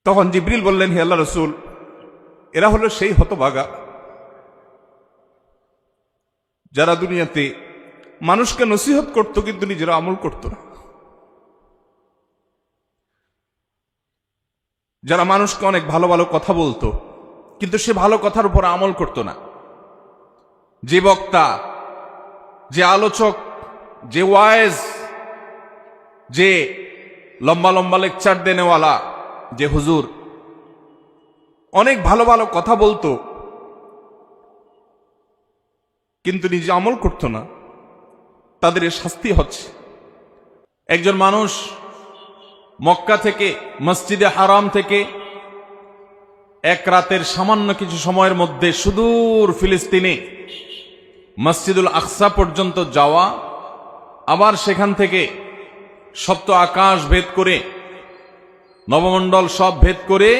তখন জিবরিল বললেন, হে আল্লাহ রসুল, এরা হলো সেই হতভাগা যারা দুনিয়াতে মানুষকে নসিহত করত কিন্তু নিজেরা আমল করত না, যারা মানুষকে অনেক ভালো ভালো কথা বলতো কিন্তু সে ভালো কথার উপর আমল করত না। যে বক্তা, যে আলোচক, যে ওয়াইজ, যে লম্বা লম্বা লেকচার দেনেওয়ালা, যে হুজুর অনেক ভালো ভালো কথা বলতো কিন্তু নিজে আমল করত না, তাদের শাস্তি হচ্ছে। একজন মানুষ মক্কা থেকে, মসজিদে হারাম থেকে এক রাতের সামান্য কিছু সময়ের মধ্যে সুদূর ফিলিস্তিনে মসজিদুল আকসা পর্যন্ত যাওয়া, আবার সেখান থেকে সপ্ত আকাশ ভেদ করে, নবমণ্ডল সব ভেদ করে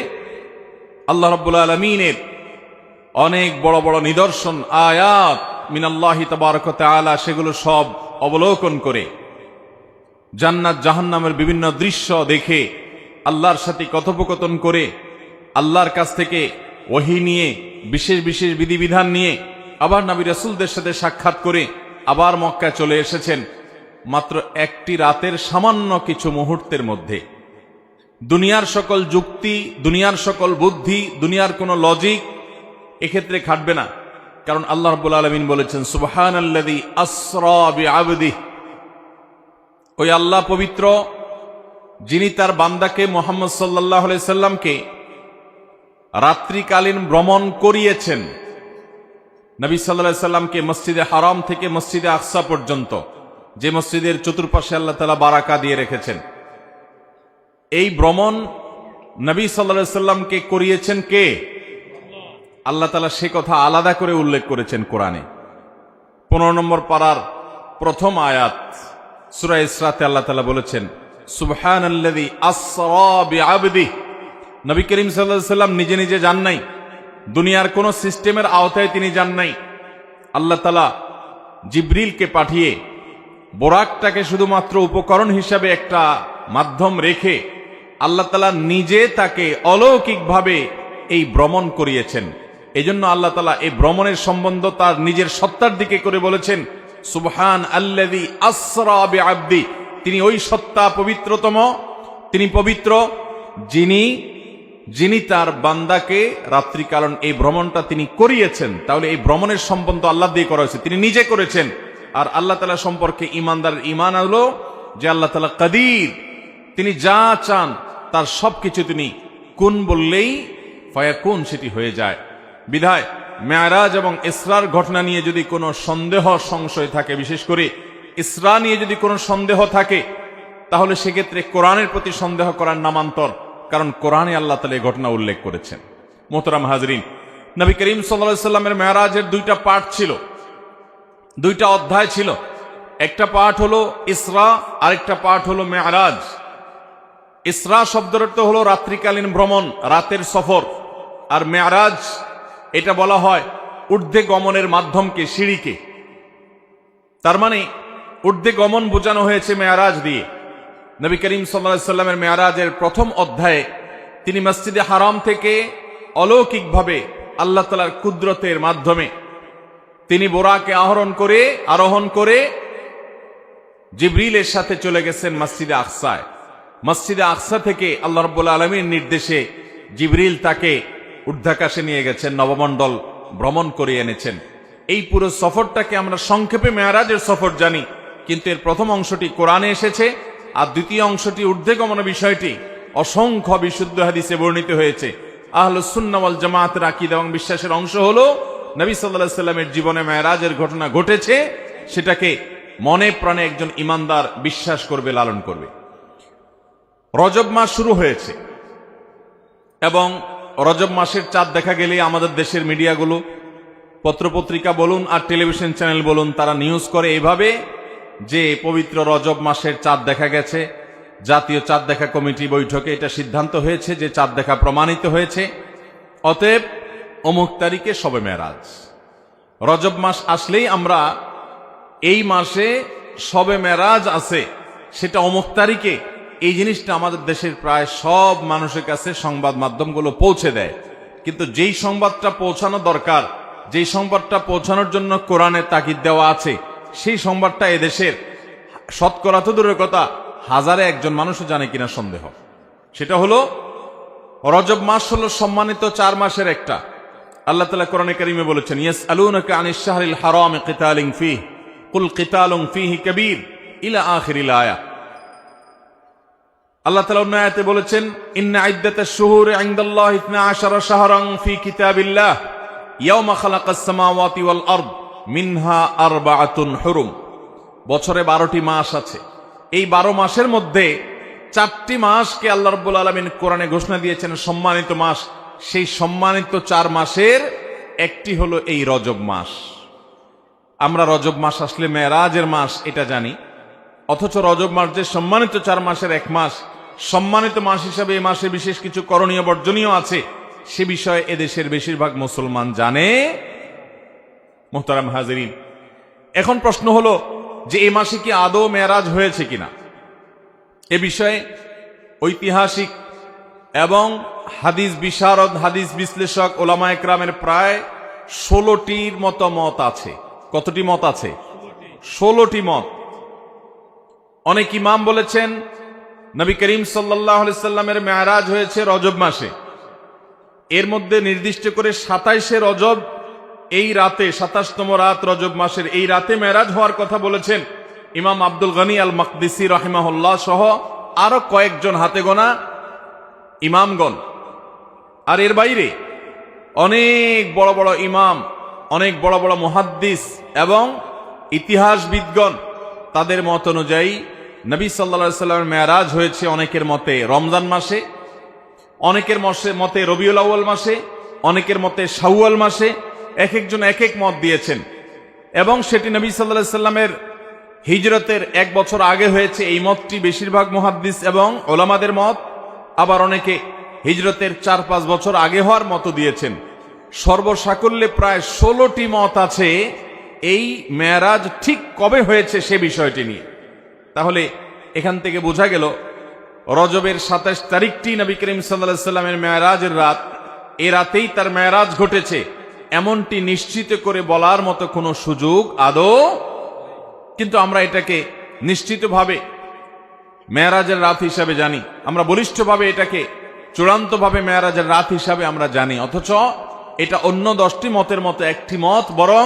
আল্লাহ রাব্বুল আলামিনের অনেক বড় বড় নিদর্শন, আয়াত মিনাল্লাহি তাবারাকা ওয়া তাআলা, সেগুলো সব অবলোকন করে জান্নাত জাহান্নামের বিভিন্ন দৃশ্য দেখে, আল্লাহর সাথে কথোপকথন করে, আল্লাহর কাছ থেকে ওহী নিয়ে, বিশেষ বিশেষ বিধিবিধান নিয়ে, আবার নবী রাসূলদের সাথে সাক্ষাৎ করে আবার মক্কায় চলে এসেছেন মাত্র একটি রাতের সামান্য কিছু মুহূর্তের মধ্যে। দুনিয়ার সকল যুক্তি, দুনিয়ার সকল বুদ্ধি, দুনিয়ার কোনো লজিক এক্ষেত্রে খাটবে না, কারণ আল্লাহ রাব্বুল আলামিন বলেছেন, সুবহানাল্লাযী আসরা বিআবদিহি, ওই আল্লাহ পবিত্র যিনি তার বান্দাকে মুহাম্মদ সাল্লাল্লাহু আলাইহি সাল্লামকে রাত্রিকালীন ভ্রমণ করিয়েছেন। নবী সাল্লাল্লাহু আলাইহি সাল্লামকে মসজিদে হারাম থেকে মসজিদে আকসা পর্যন্ত, যে মসজিদের চতুর্পাশে আল্লাহ তাআলা বারাকা দিয়ে রেখেছেন, এই ভ্রমণ নবী সাল্লাল্লাহু আলাইহি সাল্লামকে করিয়েছেন কে? আল্লাহ তাআলা সে কথা আলাদা করে উল্লেখ করেছেন কোরআনে। 15 নম্বর পারার প্রথম আয়াত সূরা ইসরাতে আল্লাহ তাআলা বলেছেন, সুবহানাল্লাযী আসরা বিআবদিহি। নবী করিম সাল্লাল্লাহু আলাইহি সাল্লাম নিজে নিজে যান নাই, দুনিয়ার কোন সিস্টেমের আওতায় তিনি যান নাই। আল্লাহ তাআলা জিবরিলকে পাঠিয়ে বোরাকটাকে শুধুমাত্র উপকরণ হিসাবে একটা মাধ্যম রেখে আল্লাহ তাআলা নিজে তাকে অলৌকিকভাবে এই ভ্রমণ করিয়েছেন। এজন্য আল্লাহ তাআলা এই ভ্রমণের সম্বন্ধ তার নিজের সত্তার দিকে করে বলেছেন, সুবহান আল্লাযী আসরা বিআবদি। তিনি ওই সত্তা পবিত্রতম, তিনি পবিত্র যিনি তার বান্দাকে রাত্রিকালীন এই ভ্রমণটা তিনি করিয়েছেন। তাহলে এই ভ্রমণের সম্বন্ধ আল্লাহ দিয়ে করা হয়েছে, তিনি নিজে করেছেন। আর আল্লাহ তাআলা সম্পর্কে ইমানদারের ইমান হলো যে আল্লাহ তাআলা কাদির, তিনি যা চান তার সবকিছু তিনি কুন বললেই ফায়াকুন, সেটি হয়ে যায়। বিধায় মেরাজ এবং ইসরার ঘটনা নিয়ে যদি কোনো সন্দেহ সংশয় থাকে, বিশেষ করে ইসরা নিয়ে যদি কোনো সন্দেহ থাকে, তাহলে সেক্ষেত্রে কোরআনের প্রতি সন্দেহ করার নামান্তর, কারণ কোরআনে আল্লাহ তাআলা এই ঘটনা উল্লেখ করেছেন। মোহতারাম হাজরিন, নবী করিম সাল্লাল্লাহু আলাইহি সাল্লামের মেরাজের দুইটা পার্ট ছিল, দুইটা অধ্যায় ছিল। একটা পার্ট হলো ইসরা, আরেকটা পার্ট হলো মেরাজ। ইসরা শব্দের অর্থ হলো রাত্রিকালীন ভ্রমণ, রাতের সফর। আর মেরাজ এটা বলা হয় ঊর্ধ্বে গমনের মাধ্যমকে, সিঁড়িকে। তার মানে ঊর্ধ্বে গমন বোঝানো হয়েছে মেরাজ দিয়ে। নবী করিম সাল্লাল্লাহু আলাইহি সাল্লামের মেরাজের প্রথম অধ্যায়ে তিনি মসজিদে হারাম থেকে অলৌকিকভাবে আল্লাহ তাআলার কুদরতের মাধ্যমে তিনি বোরাকে আরোহণ করে জিবরিলের সাথে চলে গেছেন মসজিদে আকসায়। মসজিদে আকসা থেকে আল্লাহ রাব্বুল আলামিনের নির্দেশে জিবরিল তাকে ঊর্ধ্বাকাশে নিয়ে গেছেন, নবমণ্ডল ভ্রমণ করে এনেছেন। এই পুরো সফরটাকে আমরা সংক্ষেপে মেরাজের সফর জানি, কিন্তু এর প্রথম অংশটি কোরআনে এসেছে, আর দ্বিতীয় অংশটি ঊর্ধ্বে গমন বিষয়টি অসংখ্য বিশুদ্ধ হাদিসে বর্ণিত হয়েছে। আহলুস সুন্নাহ ওয়াল জামাতের আকীদা এবং বিশ্বাসের অংশ হলো নবী সাল্লাল্লাহু আলাইহি সাল্লামের জীবনে মেরাজের ঘটনা ঘটেছে, সেটাকে মনে প্রাণে একজন ইমানদার বিশ্বাস করবে, লালন করবে। রজব মাস শুরু হয়েছে এবং রজব মাসের চাঁদ দেখা গেলে আমাদের দেশের মিডিয়াগুলো, পত্রপত্রিকা বলুন আর টেলিভিশন চ্যানেল বলুন, তারা নিউজ করে এভাবে যে পবিত্র রজব মাসের চাঁদ দেখা গেছে। জাতীয় চাঁদ দেখা কমিটি বৈঠকে এটা সিদ্ধান্ত হয়েছে যে চাঁদ দেখা প্রমাণিত হয়েছে, অতএব অমুক তারিখে শবে মেরাজ। রজব মাস আসলেই আমরা এই মাসে শবে মেরাজ আছে, সেটা অমুক তারিখে, এই জিনিসটা আমাদের দেশের প্রায় সব মানুষের কাছে সংবাদ মাধ্যমগুলো পৌঁছে দেয়, কিন্তু যেই সংবাদটা পৌঁছানো দরকার, যেই সংবাদটা পৌঁছানোর জন্য কোরআনে তাকিদ দেওয়া আছে, সেই সংবাদটা এদেশের শতকরা তো দূরের কথা হাজারে একজন মানুষও জানে কিনা সন্দেহ। সেটা হলো রজব মাস হলো সম্মানিত 4 মাসের একটা। আল্লাহ তাআলা কোরআনে কারীমে বলেছেন, ইয়াসআলুনাকা আনিশ শাহরিল হারাম কিতালিন ফীহি কুল কিতালুন ফীহি কাবীর ইলা আখিরিল আয়া। আল্লাহ তাআলা অন্য আয়াতে বলেছেন, ইন্না ইদ্দাতাশ শুহুরি ইনদাল্লাহি 12 শাহরান ফী কিতাবিল্লাহ ইয়াওমা খালাকাস সামাওয়াতি ওয়াল আরদ মিনহা আরবাআতুন হুরুম। বছরে 12টি মাস আছে। এই 12 মাসের মধ্যে 4টি মাসকে আল্লাহ রাব্বুল আলামিন কোরআনে ঘোষণা দিয়েছেন সম্মানিত মাস। সেই সম্মানিত 4 মাসের একটি হলো এই রজব মাস। আমরা রজব মাস আসলে মেরাজের মাস এটা জানি, অথচ রজব মাস যে সম্মানিত 4 মাসের এক মাস, সম্মানিত মাস হিসাবে এই মাসে বিশেষ কিছু করণীয় বর্জনীয় আছে, সে বিষয়ে এদেশের বেশিরভাগ মুসলমান জানে। মুহতারাম হাজিরিন, এখন প্রশ্ন হলো যে এই মাসে কি আদৌ মেরাজ হয়েছে কিনা? এ বিষয়ে ঐতিহাসিক এবং হাদিস বিশারদ, হাদিস বিশ্লেষক ওলামায়ে কেরামের প্রায় 16টির মতো মত আছে। কতটি মত আছে? 16টি মত। অনেক ইমাম বলেছেন নবী করিম সাল্লাল্লাহু আলাইহি সাল্লামের মেরাজ হয়েছে রজব মাসে। এর মধ্যে নির্দিষ্ট করে 27শে রজব এই রাতে, 27তম রাত রজব মাসের এই রাতে মেরাজ হওয়ার কথা বলেছেন ইমাম আব্দুল গনি আল মাকদিসি রাহিমাহুল্লাহ সহ আরো কয়েকজন হাতে গোনা ইমামগণ। আর এর বাইরে অনেক বড় বড় ইমাম, অনেক বড় বড় মুহাদ্দিস এবং ইতিহাসবিদগণ তাদের মত অনুযায়ী নবী সাল্লাল্লাহু আলাইহি সাল্লামের মেরাজ হয়েছে অনেকের মতে রমজান মাসে, অনেকের মতে রবিউল আউয়াল মাসে, অনেকের মতে শাওয়াল মাসে। এক একজন এক এক মত দিয়েছেন এবং সেটি নবী সাল্লাল্লাহু আলাইহি সাল্লামের হিজরতের 1 বছর আগে হয়েছে। এই মতটি বেশিরভাগ মুহাদ্দিস এবং ওলামাদের মত। আবার অনেকে হিজরতের 4-5 বছর আগে হওয়ার মত দিয়েছেন। সর্বসাকল্যে প্রায় 16টি মত আছে এই মেরাজ ঠিক কবে হয়েছে সে বিষয়টি নিয়ে। তাহলে এখান থেকে বোঝা গেল রজবের 27 তারিখটি নবী করিম সাল্লাল্লাহু আলাইহি সাল্লামের মেরাজের রাত। এ রাতেই তার মেরাজ ঘটেছে এমনটি নিশ্চিত করে বলার মতো কোনো সুযোগ আদৌ, কিন্তু আমরা এটাকে নিশ্চিতভাবে মেরাজের রাত হিসাবে জানি, আমরা বলিষ্ঠভাবে এটাকে চূড়ান্তভাবে মেরাজের রাত হিসাবে আমরা জানি। অথচ এটা অন্য 10টি মতের মতো একটি মত, বরং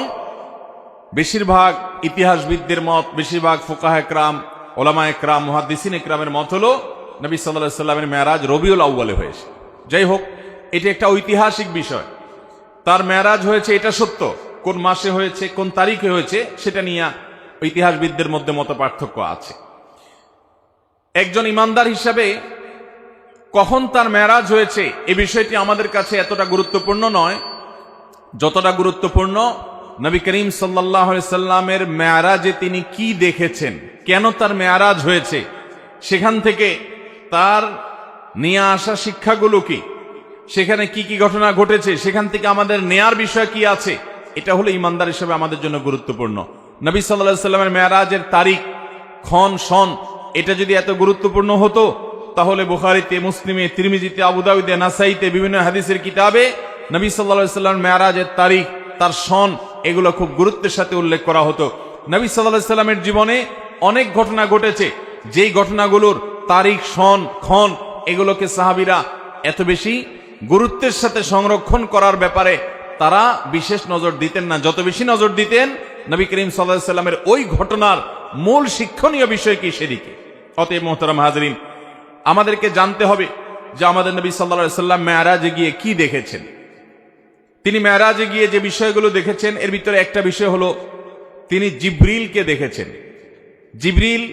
বেশিরভাগ ইতিহাসবিদদের মত, বেশিরভাগ ফুকাহে কেরাম, ওলামায়ে কেরাম, মুহাদ্দিসিনে কেরামের মত হলো নবী সাল্লাল্লাহু আলাইহি সাল্লামের মেরাজ রবিউল আউয়ালে হয়েছে। যাই হোক, এটি একটা ঐতিহাসিক বিষয়। তার মেরাজ হয়েছে এটা সত্য, কোন মাসে হয়েছে, কোন তারিখে হয়েছে সেটা নিয়ে ইতিহাসবিদদের মধ্যে মত পার্থক্য আছে। একজন ইমানদার হিসাবে কখন তার মেরাজ হয়েছে এই বিষয়টি আমাদের কাছে এতটা গুরুত্বপূর্ণ নয় যতটা গুরুত্বপূর্ণ নবী করিম সাল্লাল্লাহু আলাইহি সাল্লামের মেরাজে তিনি কি দেখেছেন, কেন তার মেরাজ হয়েছে, সেখান থেকে তার নিয়ে আসা শিক্ষাগুলো কি, সেখানে কি কি ঘটনা ঘটেছে, সেখান থেকে আমাদের নেয়ার বিষয় কি আছে, এটা হলো ইমানদার হিসেবে আমাদের জন্য গুরুত্বপূর্ণ। নবী সাল্লাল্লাহু আলাইহি সাল্লামের মেরাজের তারিখ, ক্ষণ, সন এটা যদি এত গুরুত্বপূর্ণ হতো তাহলে বুখারীতে, মুসলিমে, তিরমিজিতে, আবু দাউদে, নাসাইতে বিভিন্ন হাদিসের কিতাবে নবী সাল্লাল্লাহু আলাইহি সাল্লামের মেরাজের তারিখ, তার সন এগুলো খুব গুরুত্বের সাথে উল্লেখ করা হতো। নবী সাল্লাল্লাহু আলাইহি সাল্লামের জীবনে অনেক ঘটনা ঘটেছে, যেই ঘটনাগুলোর তারিখ, সন, ক্ষণ এগুলোকে সাহাবীরা এত বেশি গুরুত্বের সাথে সংরক্ষণ করার ব্যাপারে তারা বিশেষ নজর দিতেন না। যত বেশি নজর দিতেন নবী করিম সাল্লাল্লাহু আলাইহি সাল্লামের ওই ঘটনার মূল শিক্ষণীয় বিষয় কি সেদিকে। অতএব মুহতারাম হাজরিন, আমাদেরকে জানতে হবে যে আমাদের নবী সাল্লাল্লাহু আলাইহি সাল্লাম মেরাজে গিয়ে কি দেখেছেন। তিনি মেরাজে গিয়ে যে বিষয়গুলো দেখেছেন এর ভিতরে একটা বিষয় হলো তিনি জিবরিলকে দেখেছেন। জিবরিল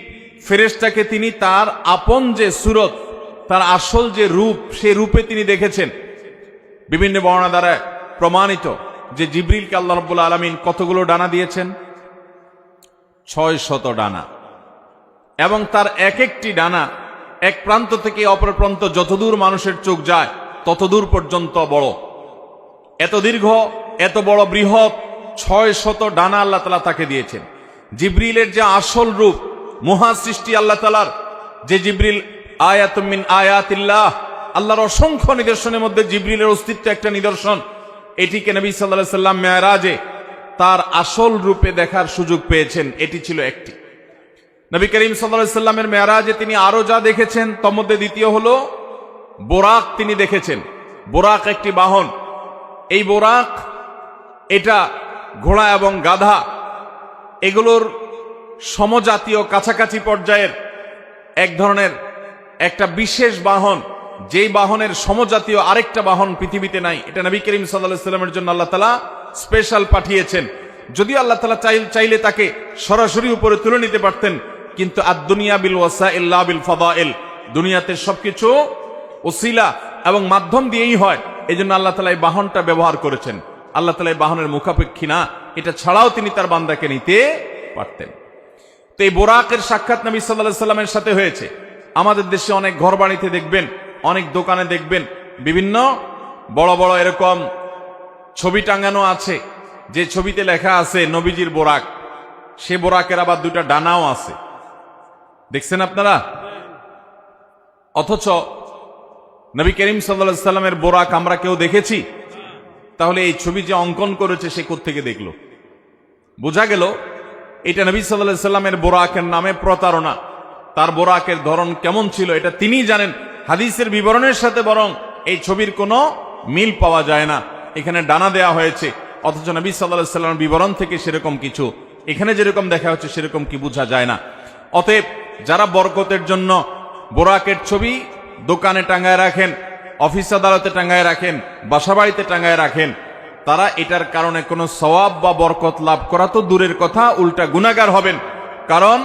ফেরেশতাকে তিনি তার আপন যে সুরত, তার আসল যে রূপ, সেই রূপে তিনি দেখেছেন। বিভিন্ন বর্ণনা দ্বারা প্রমাণিত যে জিবরিলকে আল্লাহ রাব্বুল আলামিন কতগুলো ডানা দিয়েছেন? 600 ডানা, এবং তার এক একটি ডানা এক প্রান্ত থেকে অপর প্রান্ত যতদূর মানুষের চোখ যায় ততদূর পর্যন্ত বড়। এত দীর্ঘ, এত বড়, বৃহৎ 600 ডানা আল্লাহ তাআলা তাকে দিয়েছেন। জিবরিলের যে আসল রূপ, মহা সৃষ্টি আল্লাহ তাআলার, যে জিবরিল আয়াতুম মিন আয়াতিল্লাহ, আল্লাহর অসংখ্য নিদর্শনের মধ্যে জিবরিলের অস্তিত্ব একটা নিদর্শন। এটিকে নবী সাল্লাল্লাহু আলাইহি সাল্লাম মেরাজে তার আসল রূপে দেখার সুযোগ পেয়েছেন, এটি ছিল একটি। নবী করিম সাল্লাল্লাহু আলাইহি সাল্লামের মেরাজে তিনি আরো যা দেখেছেন তার মধ্যে দ্বিতীয় হলো বোরাক তিনি দেখেছেন। বোরাক একটি বাহন। এই বোরাক এটা ঘোড়া এবং গাধা এগুলোর সমজাতীয় কাছাকাছি পর্যায়ের এক ধরনের একটা বিশেষ বাহন, যেই বাহনের সমজাতীয় আরেকটা বাহন পৃথিবীতে নাই। এটা নবী করিম সাল্লাল্লাহু আলাইহি সাল্লামের জন্য আল্লাহ তাআলা স্পেশাল পাঠিয়েছেন। যদিও আল্লাহ তাআলা চাইলে তাকে সরাসরি উপরে তুলে নিতে পারতেন, কিন্তু আদ-দুনিয়া বিল ওয়াসাইল লা বিল ফাদাইল, দুনিয়াতে সবকিছু ওসিলা এবং মাধ্যম দিয়েই হয়। এজন্য আল্লাহ তাআলা এই বাহনটা ব্যবহার করেছেন। আল্লাহ তাআলা এই বাহনের মুখাপেক্ষী না, এটা ছাড়াও তিনি তার বান্দাকে নিতে পারতেন। তো এই বোরাকের সাক্ষাৎ নবী সাল্লাল্লাহু আলাইহি সাল্লামের সাথে হয়েছে। আমাদের দেশে অনেক ঘরবাড়িতে দেখবেন, অনেক দোকানে দেখবেন বিভিন্ন বড় বড় এরকম ছবি টাঙানো আছে, যে ছবিতে লেখা আছে নবীজির বোরাক। সে বোরাকের আবার দুটা ডানাও আছে, দেখছেন আপনারা? অথচ নবী করিম সাল্লাল্লাহু আলাইহি সাল্লামের বোরাক আমরা কেউ দেখেছি? তাহলে এই ছবি যে অঙ্কন করেছে সে কোত্থেকে দেখলো? বোঝা গেল এটা নবী সাল্লাল্লাহু আলাইহি সাল্লামের বোরাকের নামে প্রতারণা। তার বোরাকের ধরন কেমন ছিল এটা তিনিই জানেন। হাদিসের বিবরণের সাথে বরং এই ছবির কোনো মিল পাওয়া যায় না। এখানে ডানা দেয়া হয়েছে, অথচ নবী সাল্লাল্লাহু আলাইহি সাল্লামের বিবরণ থেকে সেরকম কিছু, এখানে যেরকম দেখা হচ্ছে সেরকম কি বোঝা যায় না। অতএব যারা বরকতের জন্য বোরাকের ছবি দোকানে টাঙ্গায় রাখেন, অফিস আদালতে টাঙ্গায় রাখেন, বাসাবাড়িতে টাঙ্গায় রাখেন, তারা এটার কারণে কোনো সওয়াব বা বরকত লাভ করা তো দূরের কথা, উল্টা গুনাহগার হবেন। কারণ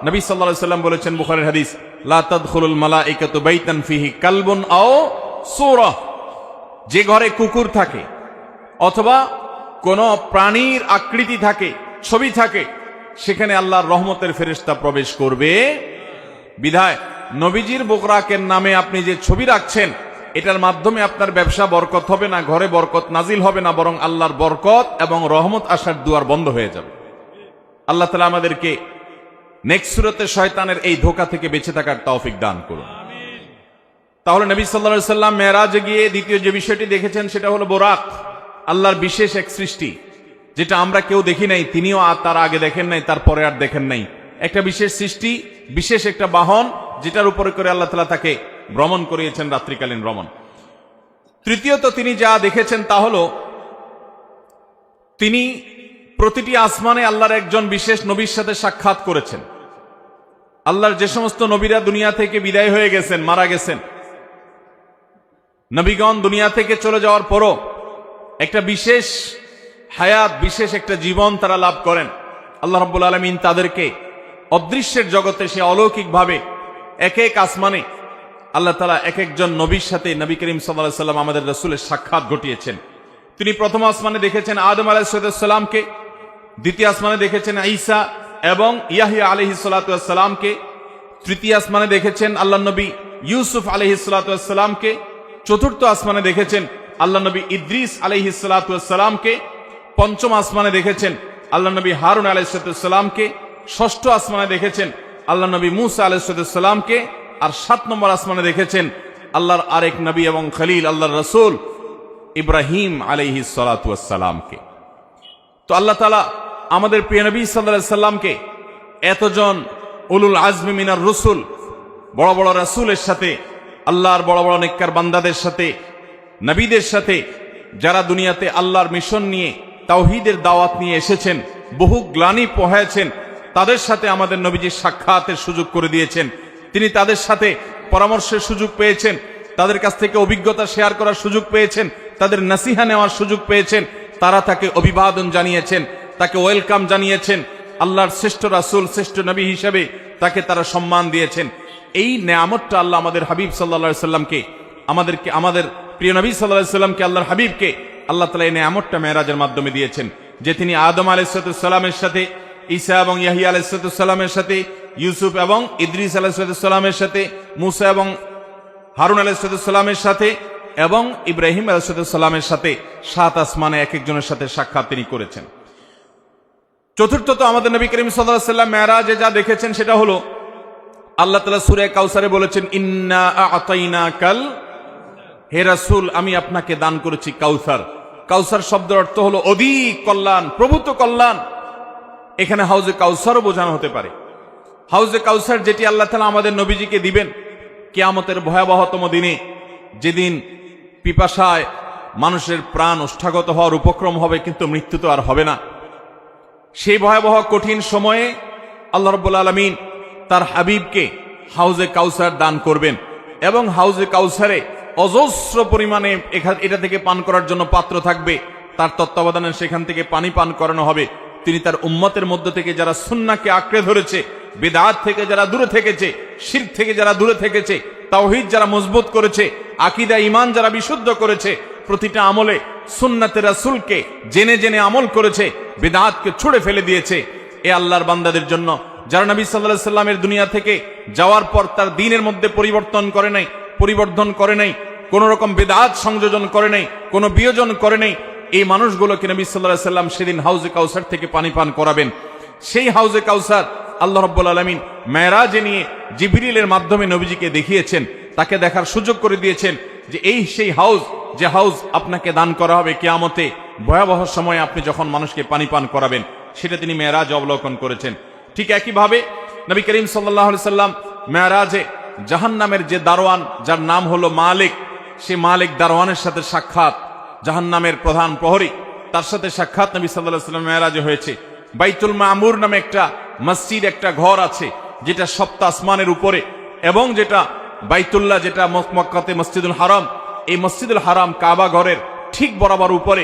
নবী সাল্লাল্লাহু আলাইহি সাল্লাম বলেছেন বুখারীর হাদিস, লা তাদখুলুল মালাইকাতু বাইতান ফিহি কালবুন আও সূরা, যে ঘরে কুকুর থাকে অথবা কোন প্রাণীর আকৃতি থাকে, ছবি থাকে, সেখানে আল্লাহর রহমতের ফেরেশতা প্রবেশ করবে। বিধায় নবীজির বোরাকের নামে আপনি যে ছবি রাখছেন, এটার মাধ্যমে আপনার ব্যবসা বরকত হবে না, ঘরে বরকত নাজিল হবে না, বরং আল্লাহর বরকত এবং রহমত আসার দুয়ার বন্ধ হয়ে যাবে। আল্লাহ তাআলা আমাদেরকে নেক্সট সূরাতে শয়তানের এই ধোঁকা থেকে বেঁচে থাকার তৌফিক দান করুন। তাহলে নবী সাল্লাল্লাহু আলাইহি সাল্লাম মেরাজে গিয়ে দ্বিতীয় যে বিষয়টি দেখেছেন সেটা হলো বোরাক, আল্লাহর বিশেষ এক সৃষ্টি, যেটা আমরা কেউ দেখি নাই, তিনিও আর তার আগে দেখেন নাই, তারপরে আর দেখেন নাই। একটা বিশেষ সৃষ্টি, বিশেষ একটা বাহন, যেটার উপরে করে আল্লাহ তাআলা তাকে ভ্রমণ করিয়েছেন, রাত্রিকালীন ভ্রমণ। তৃতীয়ত তিনি যা দেখেছেন তা হলো তিনি প্রতিটি আসমানে আল্লাহর একজন বিশেষ নবীর সাথে সাক্ষাৎ করেছেন। আল্লাহর যে সমস্ত নবীরা দুনিয়া থেকে বিদায় হয়ে গেছেন, মারা গেছেন, নবীগণ দুনিয়া থেকে চলে যাওয়ার পরও একটা বিশেষ হায়াত, বিশেষ একটা জীবন তারা লাভ করেন। আল্লাহ রাব্বুল আলামিন তাদেরকে অদৃশ্যের জগতে সে অলৌকিকভাবে এক এক আসমানে আল্লাহ তাআলা এক একজন নবীর সাথে নবী করিম সাল্লাল্লাহু আলাইহি সাল্লাম আমাদের রাসূলের সাক্ষাৎ ঘটিয়েছেন। তিনি প্রথম আসমানে দেখেছেন আদম আলাইহিস সালামকে, দ্বিতীয় আসমানে দেখেছেন ঈসা এবং ইয়াহইয়া আলাইহিস সালামকে, তৃতীয় আসমানে দেখেছেন আল্লাহর নবী ইউসুফ আলাইহিস সালামকে, চতুর্থ আসমানে দেখেছেন আল্লাহর নবী ইদ্রিস আলাইহিস সালামকে, পঞ্চম আসমানে দেখেছেন আল্লাহর নবী হারুন আলাইহিস সালামকে, ষষ্ঠ আসমানে দেখেছেন আল্লাহর নবী মূসা আলাইহিস সালামকে, আর ৭ নম্বর আসমানে দেখেছেন আল্লাহর আরেক নবী এবং খলিল আল্লাহর রাসূল ইব্রাহিম আলাইহিস সালামকে। তো আল্লাহ তাআলা আমাদের প্রিয় নবী সাল্লাল্লাহু আলাইহি সাল্লামকে এতজন উলুল আজমি মিনার রসুল, বড় বড় রাসূলের সাথে, আল্লাহর বড় বড় নেককার বান্দাদের সাথে, নবীদের সাথে, যারা দুনিয়াতে আল্লাহর মিশন নিয়ে তাওহীদের দাওয়াত নিয়ে এসেছেন, বহু গ্লানি পোহায়েছেন, তাদের সাথে আমাদের নবীজি সাক্ষাতের সুযোগ করে দিয়েছেন। তিনি তাদের সাথে পরামর্শের সুযোগ পেয়েছেন, তাদের কাছ থেকে অভিজ্ঞতা শেয়ার করার সুযোগ পেয়েছেন, তাদের নসিহা নেওয়ার সুযোগ পেয়েছেন। তারা তাকে অভিবাদন জানিয়েছেন, তাকে ওয়েলকাম জানিয়েছেন, আল্লাহর শ্রেষ্ঠ রাসূল, শ্রেষ্ঠ নবী হিসেবে তাকে তারা সম্মান দিয়েছেন। এই নেয়ামতটা আল্লাহ আমাদের হাবিব সাল্লাল্লাহু আলাইহি সাল্লামকে, আমাদের প্রিয় নবী সাল্লাল্লাহু আলাইহি সাল্লামকে, আল্লাহর হাবিবকে আল্লাহ তাআলা এই নেয়ামতটা মেরাজের মাধ্যমে দিয়েছেন, যে তিনি আদম আলাইহিস সালামের সাথে, ঈসা এবং ইয়াহইয়া আলাইহিস সালামের সাথে, ইউসুফ এবং ইদ্রিস আলাইহিস সালামের সাথে, মূসা এবং হারুন আলাইহিস সালামের সাথে এবং ইব্রাহিম আলাইহিস সালামের সাথে ৭ আসমানে এক একজনের সাথে সাক্ষাৎ তিনি করেছেন। চতুর্থত আমাদের নবী করিম সাল্লাল্লাহু আলাইহি সাল্লাম মেরাজে যা দেখেছেন সেটা হলো আল্লাহ তাআলা সূরা কাউসারে বলেছেন, ইন্না আ'তাইনাকাল, হে রাসূল আমি আপনাকে দান করেছি কাউসার। কাউসার শব্দের অর্থ হলো অধিক কল্যাণ, প্রভূত কল্যাণ। এখানে হাউজে কাউসারও বোঝানো হতে পারে। হাউজে কাউসার যেটি আল্লাহ তাআলা আমাদের নবীজিকে দিবেন কিয়ামতের ভয়াবহতম দিনে, যেদিন পিপাসায় মানুষের প্রাণ ওষ্ঠাগত হওয়ার উপক্রম হবে, কিন্তু মৃত্যু তো আর হবে না। সেই ভয়াবহ কঠিন সময়ে আল্লাহ রাব্বুল আলামিন তার হাবিবকে হাউজে কাউসার দান করবেন, এবং হাউজে কাউসারে অজস্র পরিমাণে এটা থেকে পান করার জন্য পাত্র থাকবে। তার তত্ত্বাবধানে সেখান থেকে পানি পান করানো হবে। তিনি তার উম্মতের মধ্য থেকে যারা সুন্নাহকে আঁকড়ে ধরেছে, বিদআত থেকে যারা দূরে থেকেছে, শিরক থেকে যারা দূরে থেকেছে, তাওহীদ যারা মজবুত করেছে, আকীদা ঈমান যারা বিশুদ্ধ করেছে, প্রতিটা আমলে সুন্নাতে রাসূলকে জেনে জেনে আমল করেছে, বিদআতকে ছুঁড়ে ফেলে দিয়েছে, এ আল্লাহর বান্দাদের জন্য যারা নবী সাল্লাল্লাহু আলাইহি সাল্লামের দুনিয়া থেকে যাওয়ার পর তার দ্বীনের মধ্যে পরিবর্তন করে নাই, কোন রকম বিদআত সংযোজন করে নাই, কোন বিয়োজন করে নাই, এই মানুষগুলোকে নবী সাল্লাল্লাহু আলাইহি সাল্লাম সেদিন হাউজে কাউসার থেকে পানি পান করাবেন। সেই হাউজে কাউসার আল্লাহ রাব্বুল আলামিন মেরাজে নিয়ে জিবরিলের মাধ্যমে নবীজিকে দেখিয়েছেন, তাকে দেখার সুযোগ করে দিয়েছেন যে এই সেই হাউজ, যে হাউজ আপনাকে দান করা হবে কিয়ামতে ভয়াবহ সময়ে আপনি যখন মানুষকে পানি পান করাবেন, সেটা তিনি মেরাজে অবলোকন করেছেন। ঠিক একইভাবে নবী করিম সাল্লাল্লাহু আলাইহি সাল্লাম মেরাজে জাহান্নামের যে দারোয়ান, যার নাম হলো মালিক, সে মালিক দারোয়ানের সাথে সাক্ষাৎ, জাহান্নামের প্রধান প্রহরী, তার সাথে সাক্ষাৎ নবী সাল্লাল্লাহু আলাইহি সাল্লাম মেরাজে হয়েছে। বাইতুল মামুর নামে একটা মসজিদ, একটা ঘর আছে যেটা সপ্ত আসমানের উপরে, এবং যেটা বাইতুল্লাহ, যেটা মক্কাতে মসজিদুল হারাম, এই মসজিদুল হারাম কাবা ঘরের ঠিক বরাবর উপরে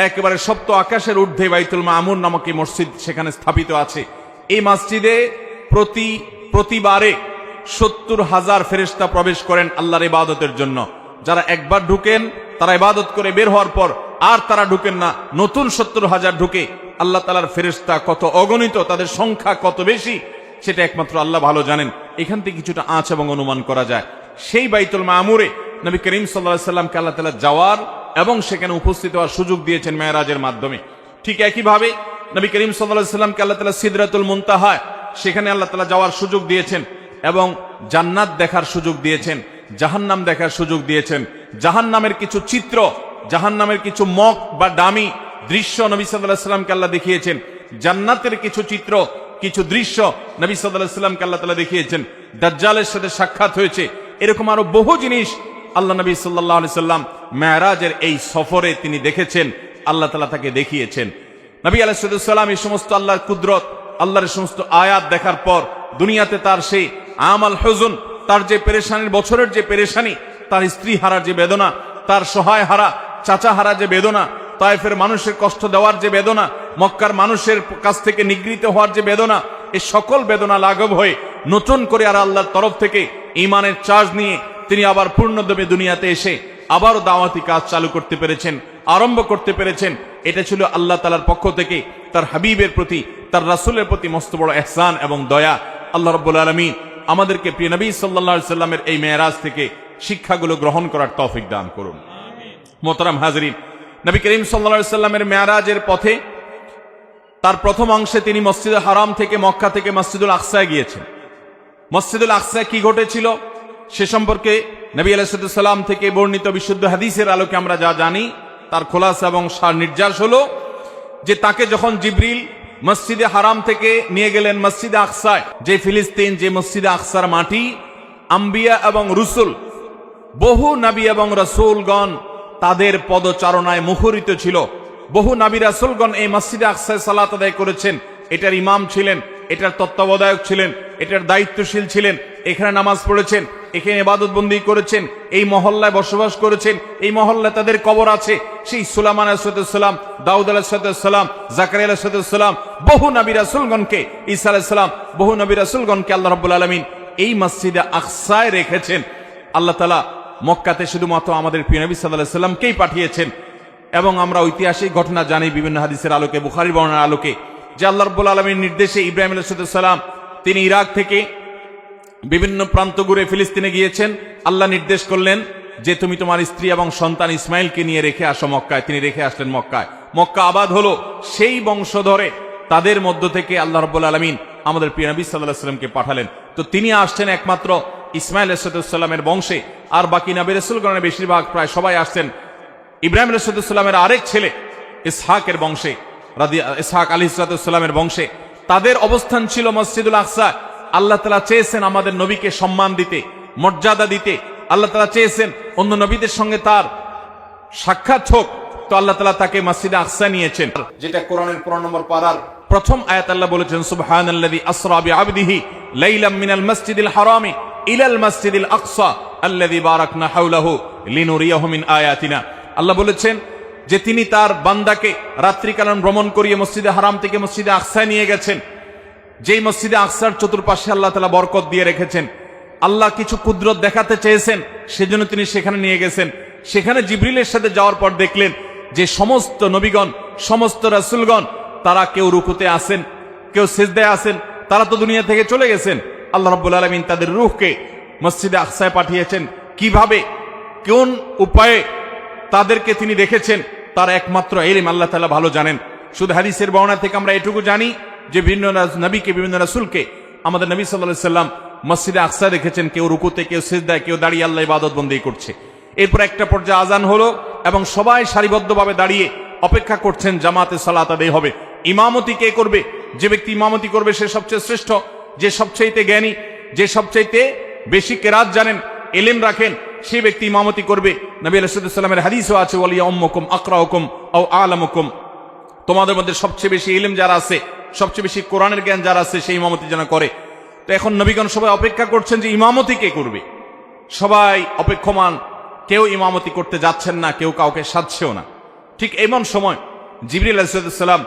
একেবারে সপ্ত আকাশের ঊর্ধ্বে বাইতুল মামুর নামক এই মসজিদ সেখানে স্থাপিত আছে। এই মসজিদে প্রতিবারে 70,000 ফেরেশতা প্রবেশ করেন আল্লাহর ইবাদতের জন্য। যারা একবার ঢুকেন তারা ইবাদত করে বের হওয়ার পর আর তারা ঢুকেন না, নতুন 70,000 ঢুকে। আল্লাহ তাআলার ফেরেশতা কত অগণিত, তাদের সংখ্যা কত বেশি, সেটা একমাত্র আল্লাহ ভালো জানেন। এখান থেকে কিছুটা আঁচ এবং অনুমান করা যায়। সেই বাইতুল মামুরে নবী করিম সাল্লাল্লাহু আলাইহি সাল্লামকে আল্লাহ তাআলা যাওয়ার এবং সেখানে উপস্থিত হওয়ার সুযোগ দিয়েছেন মেরাজের মাধ্যমে। ঠিক একইভাবে নবী করিম সাল্লাল্লাহু আলাইহি সাল্লামকে আল্লাহ তাআলা সিদরাতুল মুনতাহা, সেখানে আল্লাহ তাআলা যাওয়ার সুযোগ দিয়েছেন, এবং জান্নাত দেখার সুযোগ দিয়েছেন, জাহান্নাম দেখার সুযোগ দিয়েছেন। জাহান্নামের কিছু চিত্র, জাহান্নামের কিছু মক বা ডামি দৃশ্য নবী সাল্লাল্লাহু আলাইহি সাল্লামকে আল্লাহ দেখিয়েছেন। জান্নাতের কিছু চিত্র, কিছু দৃশ্য নবী সাল্লাল্লাহু আলাইহি সাল্লামকে আল্লাহ তাআলা দেখিয়েছেন। দাজ্জালের সাথে সাক্ষাৎ হয়েছে। এরকম আরো বহু জিনিস আল্লাহ নবী সাল্লাল্লাহু আলাইহি সাল্লাম মেরাজের এই সফরে তিনি দেখেছেন, আল্লাহ তাআলা তাকে দেখিয়েছেন। নবী আলাইহিস সালাম এই সমস্ত আল্লাহর কুদরত, আল্লাহর সমস্ত আয়াত দেখার পর দুনিয়াতে তার সেই আমাল হুজুন, তার যে পেরেশানির বছরের যে পেরেশানি, তার স্ত্রী হারার যে বেদনা, তার সহায় হারা চাচা হারা যে বেদনা, তায়েফের মানুষের কষ্ট দেওয়ার যে বেদনা, মক্কার মানুষের কাছ থেকে নিগৃহীত হওয়ার যে বেদনা, এই সকল বেদনা লাঘব হয়ে নতুন করে আর আল্লাহর তরফ থেকে ঈমানের চার্জ নিয়ে তিনি আবার পূর্ণদমে দুনিয়াতে এসে আবারও দাওয়াতি কাজ চালু করতে পেরেছেন, আরম্ভ করতে পেরেছেন। এটা ছিল আল্লাহ তাআলার পক্ষ থেকে তার হাবিবের প্রতি, তার রাসূলের প্রতি মস্ত বড় ইহসান এবং দয়া। আল্লাহ রাব্বুল আলামিন আমাদেরকে প্রিয় নবী সাল্লাল্লাহু আলাইহি সাল্লামের এই মেরাজ থেকে শিক্ষাগুলো গ্রহণ করার তৌফিক দান করুন। মোহতারাম হাজরিন, নবী করিম সাল্লাল্লাহু আলাইহি সাল্লামের মেরাজের পথে তার প্রথম অংশে তিনি মসজিদুল হারাম থেকে, মক্কা থেকে মসজিদুল আকসায় গিয়েছেন। মসজিদুল আকসায় কি ঘটেছিল সে সম্পর্কে নবী আলাইহিস সালাম থেকে বর্ণিত বিশুদ্ধ হাদিসের আলোকে আমরা যা জানি, তার খোলাসা এবং সার নির্যাস হলো যে তাকে যখন জিবরিল মসজিদে হারাম থেকে নিয়ে গেলেন মসজিদে আকসায়, যে ফিলিস্তিন, যে মসজিদে আকসার মাটি, আম্বিয়া এবং রসুল, বহু নবী এবং রাসূলগণ তাদের পদচারণায় মুখরিত ছিল। বহু নবী রাসূলগণ এই মসজিদে আকসায় সালাত আদায় করেছেন, এটার ইমাম ছিলেন, এটার তত্ত্বাবধায়ক ছিলেন, এটার দায়িত্বশীল ছিলেন, এখানে নামাজ পড়েছেন, এখানে ইবাদত বন্দি করেছেন, এই মহল্লায় বসবাস করেছেন, এই মহল্লায় তাদের কবর আছে। সেই সুলাইমান আলাইহিস সালাম, দাউদ আলাইহিস সালাম, জাকারিয়া আলাইহিস সালাম, বহু নবী রাসূলগণকে, ঈসা আলাইহিস সালাম, বহু নবী রাসূলগণকে আল্লাহ রাব্বুল আলামিন এই মসজিদে আকসায় রেখেছেন। আল্লাহ তাআলা মক্কাতে শুধুমাত্র আমাদের প্রিয় নবী সাল্লাল্লাহু আলাইহি সাল্লামকেই পাঠিয়েছেন। এবং আমরা ঐতিহাসিক ঘটনা জানি বিভিন্ন হাদিসের আলোকে, বুখারীর বর্ণনার আলোকে, যে আল্লাহ রাব্বুল আলামিনের নির্দেশে ইব্রাহিম আলাইহিস সালাম তিনি ইরাক থেকে বিভিন্ন প্রান্ত ঘুরে ফিলিস্তিনে গিয়েছেন। আল্লাহ নির্দেশ করলেন যে তুমি তোমার স্ত্রী এবং সন্তান ইসমাইলকে নিয়ে রেখে আসো মক্কায়। তিনি রেখে আসলেন মক্কায়। মক্কা আবাদ হলো। সেই বংশ ধরে তাদের মধ্য থেকে আল্লাহ রাব্বুল আলামিন আমাদের প্রিয় নবী সাল্লাল্লাহু আলাইহি সাল্লামকে পাঠালেন। তো তিনি আসছেন একমাত্র ইসমাইল আলাইহিসসালামের বংশে, আর বাকি নবী রাসূলগণের বেশিরভাগ প্রায় সবাই আসছেন ইব্রাহিম আলাইহিসসালামের আরেক ছেলে ইসহাকের বংশে, ইসহাক আলাইহিসসালামের বংশে। তাদের অবস্থান ছিল মসজিদুল আকসা। আল্লাহ তাআলা চেয়েছেন আমাদের নবীকে সম্মান দিতে, মর্যাদা দিতে। আল্লাহ তাআলা চেয়েছেন অন্য নবীদের সঙ্গে তার সাক্ষাৎ হোক, তো আল্লাহ তাআলা তাকে মসজিদে আকসা নিয়েছেন, যেটা কোরআনের 15 নম্বর পারার প্রথম আয়াত। আল্লাহ বলেছেন সুবহানাল্লাযী আসরা বিআবদিহি লাইলাম মিনাল মাসজিদিল হারামি ইলাল মাসজিদিল আকসা আল্লাযী বারাকনা হাওলাহু লিনুরিয়াহু মিন আয়াতিনা। আল্লাহ বলেছেন যে তিনি তার বান্দাকে রাত্রিকালীন ভ্রমণ করিয়ে মসজিদে হারাম থেকে মসজিদে আকসায় নিয়ে গেছেন, যেই মসজিদে আকসার চতুর্পাশে আল্লাহ তাআলা বরকত দিয়ে রেখেছেন। আল্লাহ কিছু কুদরত দেখাতে চেয়েছেন, সেজন্য তিনি সেখানে নিয়ে গেছেন। সেখানে জিবরিলের সাথে যাওয়ার পর দেখলেন যে সমস্ত নবীগণ, সমস্ত রাসূলগণ, তারা কেউ রুকুতে আসেন, কেউ সিজদায় আসেন, তারা তো দুনিয়া থেকে চলে গেছেন। আল্লাহ রাব্বুল আলামিন তাদের রূহকে মসজিদে আকসায় পাঠিয়েছেন। কিভাবে, কোন উপায়ে তাদেরকে তিনি রেখেছেন, তার একমাত্র ইলম আল্লাহ তাআলা ভালো জানেন। শুধু হাদিসের বর্ণনা থেকে আমরা এটুকু জানি যে বিভিন্ন নবীকে, বিভিন্ন রাসূলকে আমাদের নবী সাল্লাল্লাহু আলাইহি সাল্লাম মসজিদে আকসা রেখেছেন, কেউ রুকুতে, কেউ সিজদায়, কেউ দাঁড়িয়ে আল্লাহ ইবাদত বন্দেগী করছে। এরপর একটা পর্যায়ে আজান হলো এবং সবাই সারিবদ্ধভাবে দাঁড়িয়ে অপেক্ষা করছেন জামাতে সালাত আদায় হবে। ইমামতি কে করবে? যে ব্যক্তি ইমামতি করবে সে সবচেয়ে শ্রেষ্ঠ, যে সবচাইতে জ্ঞানী, যে সবচাইতে বেশি কেরাত জানেন, ইলম রাখেন, সেই ব্যক্তি ইমামতি করবে। নবী আলাইহিস সালামের হাদিসও আছে ওয়ালিয়া উম্মুকুম আকরাউকুম আও আলামুকুম, তোমাদের মধ্যে সবচেয়ে বেশি ইলম যারা আছে, সবচেয়ে বেশি কোরআনের জ্ঞান যারা আছে, সেই ইমামতি যেন করে। তো এখন নবীগণ সবাই অপেক্ষা করছেন যে ইমামতি কে করবে। সবাই অপেক্ষমান, কেউ ইমামতি করতে যাচ্ছেন না, কেউ কাউকে সাধছেও না। ঠিক এমন সময় জিবরিল আলাইহিস সালাম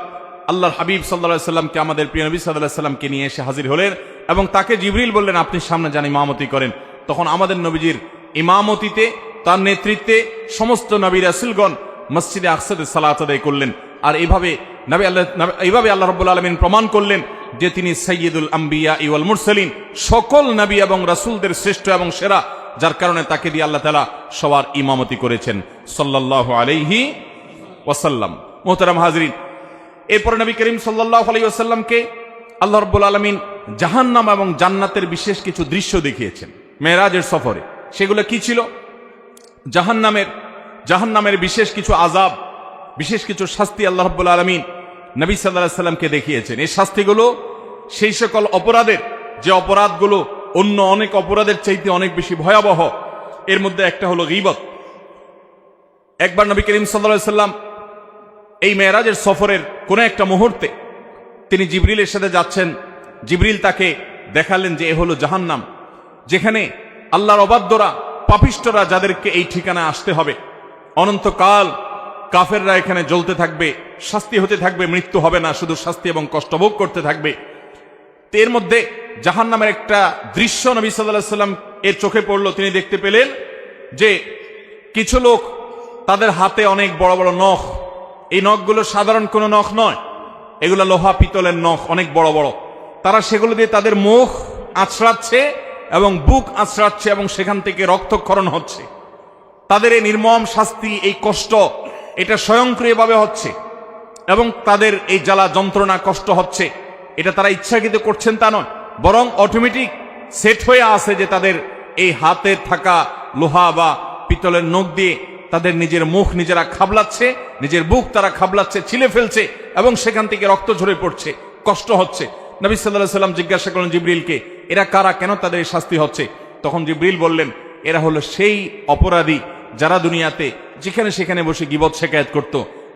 আল্লাহর হাবিব সাল্লাল্লাহু আলাইহি সাল্লামকে, আমাদের প্রিয় নবী সাল্লাল্লাহু আলাইহি সাল্লামকে নিয়ে এসে হাজির হলেন এবং তাকে জিবরিল বললেন আপনি সামনে যান, ইমামতি করেন। তখন আমাদের নবীজির ইমামতিতে, তার নেতৃত্বে সমস্ত নবী রাসূলগণ মসজিদে আকসাতে সালাত আদায় করলেন। আর এইভাবে আল্লাহ রাব্বুল আলামিন প্রমাণ করলেন যে তিনি সাইয়্যিদুল আম্বিয়া ওয়াল মুরসালিন, সকল নবী এবং রাসূলদের শ্রেষ্ঠ এবং সেরা, যার কারণে তাকে দিয়ে আল্লাহ তাআলা সবার ইমামতি করেছেন সাল্লাল্লাহু আলাইহি ওয়াসাল্লাম। মুহতারাম হাজরিন, এরপর নবী করিম সাল্লাল্লাহু আলাইহি ওয়াসাল্লামকে আল্লাহ রাব্বুল আলামিন জাহান্নাম এবং জান্নাতের বিশেষ কিছু দৃশ্য দেখিয়েছেন মেরাজের সফরে। সেগুলো কি ছিল? জাহান্নামের বিশেষ কিছু আযাব, বিশেষ কিছু শাস্তি আল্লাহ রাব্বুল আলামিন নবী সাল্লাল্লাহু আলাইহি ওয়াসাল্লামকে দেখিয়েছেন। এই শাস্তিগুলো সেই সকল অপরাধের, যে অপরাধগুলো অন্য অনেক অপরাধের চাইতে অনেক বেশি ভয়াবহ। এর মধ্যে একটা হলো গীবত। একবার নবী করিম সাল্লাল্লাহু আলাইহি ওয়াসাল্লাম এই মেরাজের সফরের কোন একটা মুহূর্তে তিনি জিবরিলের সাথে যাচ্ছেন। জিবরিল তাকে দেখালেন যে এ হলো জাহান্নাম, যেখানে আল্লাহর অবাধ্যরা, পাপিষ্ঠরা, যাদেরকে এই ঠিকানায় আসতে হবে, অনন্তকাল কাফেররা এখানে জ্বলতে থাকবে, শাস্তি হতে থাকবে, মৃত্যু হবে না, শুধু শাস্তি এবং কষ্ট ভোগ করতে থাকবে। এর মধ্যে জাহান্নামের একটা দৃশ্য নবী সাল্লাল্লাহু আলাইহি ওয়াসাল্লাম এর চোখে পড়ল। তিনি দেখতে পেলেন যে কিছু লোক, তাদের হাতে অনেক বড় বড় নখ। এই নখগুলো সাধারণ কোনো নখ নয়, এগুলো লোহা পিতলের নখ, অনেক বড় বড়। তারা সেগুলো দিয়ে তাদের মুখ আঁচড়াচ্ছে এবং বুক আঁচড়াচ্ছে এবং সেখান থেকে রক্তক্ষরণ হচ্ছে। তাদের এই নির্মম শাস্তি, এই কষ্ট, এটা স্বয়ংক্রিয়ভাবে হচ্ছে এবং তাদের এই জ্বালা যন্ত্রণা কষ্ট হচ্ছে, এটা তারা ইচ্ছাকৃত করছেন তা নয়, বরং অটোমেটিক সেট হয়ে আছে যে তাদের এই হাতে থাকা লোহা বা পিতলের নখ দিয়ে তাদের নিজের মুখ নিজেরা খাবলাচ্ছে, নিজের বুক তারা খাবলাচ্ছে, ছিলে ফেলছে এবং সেখান থেকে রক্ত ঝরে পড়ছে, কষ্ট হচ্ছে। নবী সাল্লাল্লাহু আলাইহি ওয়াসাল্লাম জিজ্ঞাসা করলেন জিবরিলকে, এরা কারা, কেন তাদের এই শাস্তি হচ্ছে? তখন জিবরিল বললেন, এরা হলো সেই অপরাধী যারা দুনিয়াতে যেখানে সেখানে বসে গীবত শেকায়েত করত,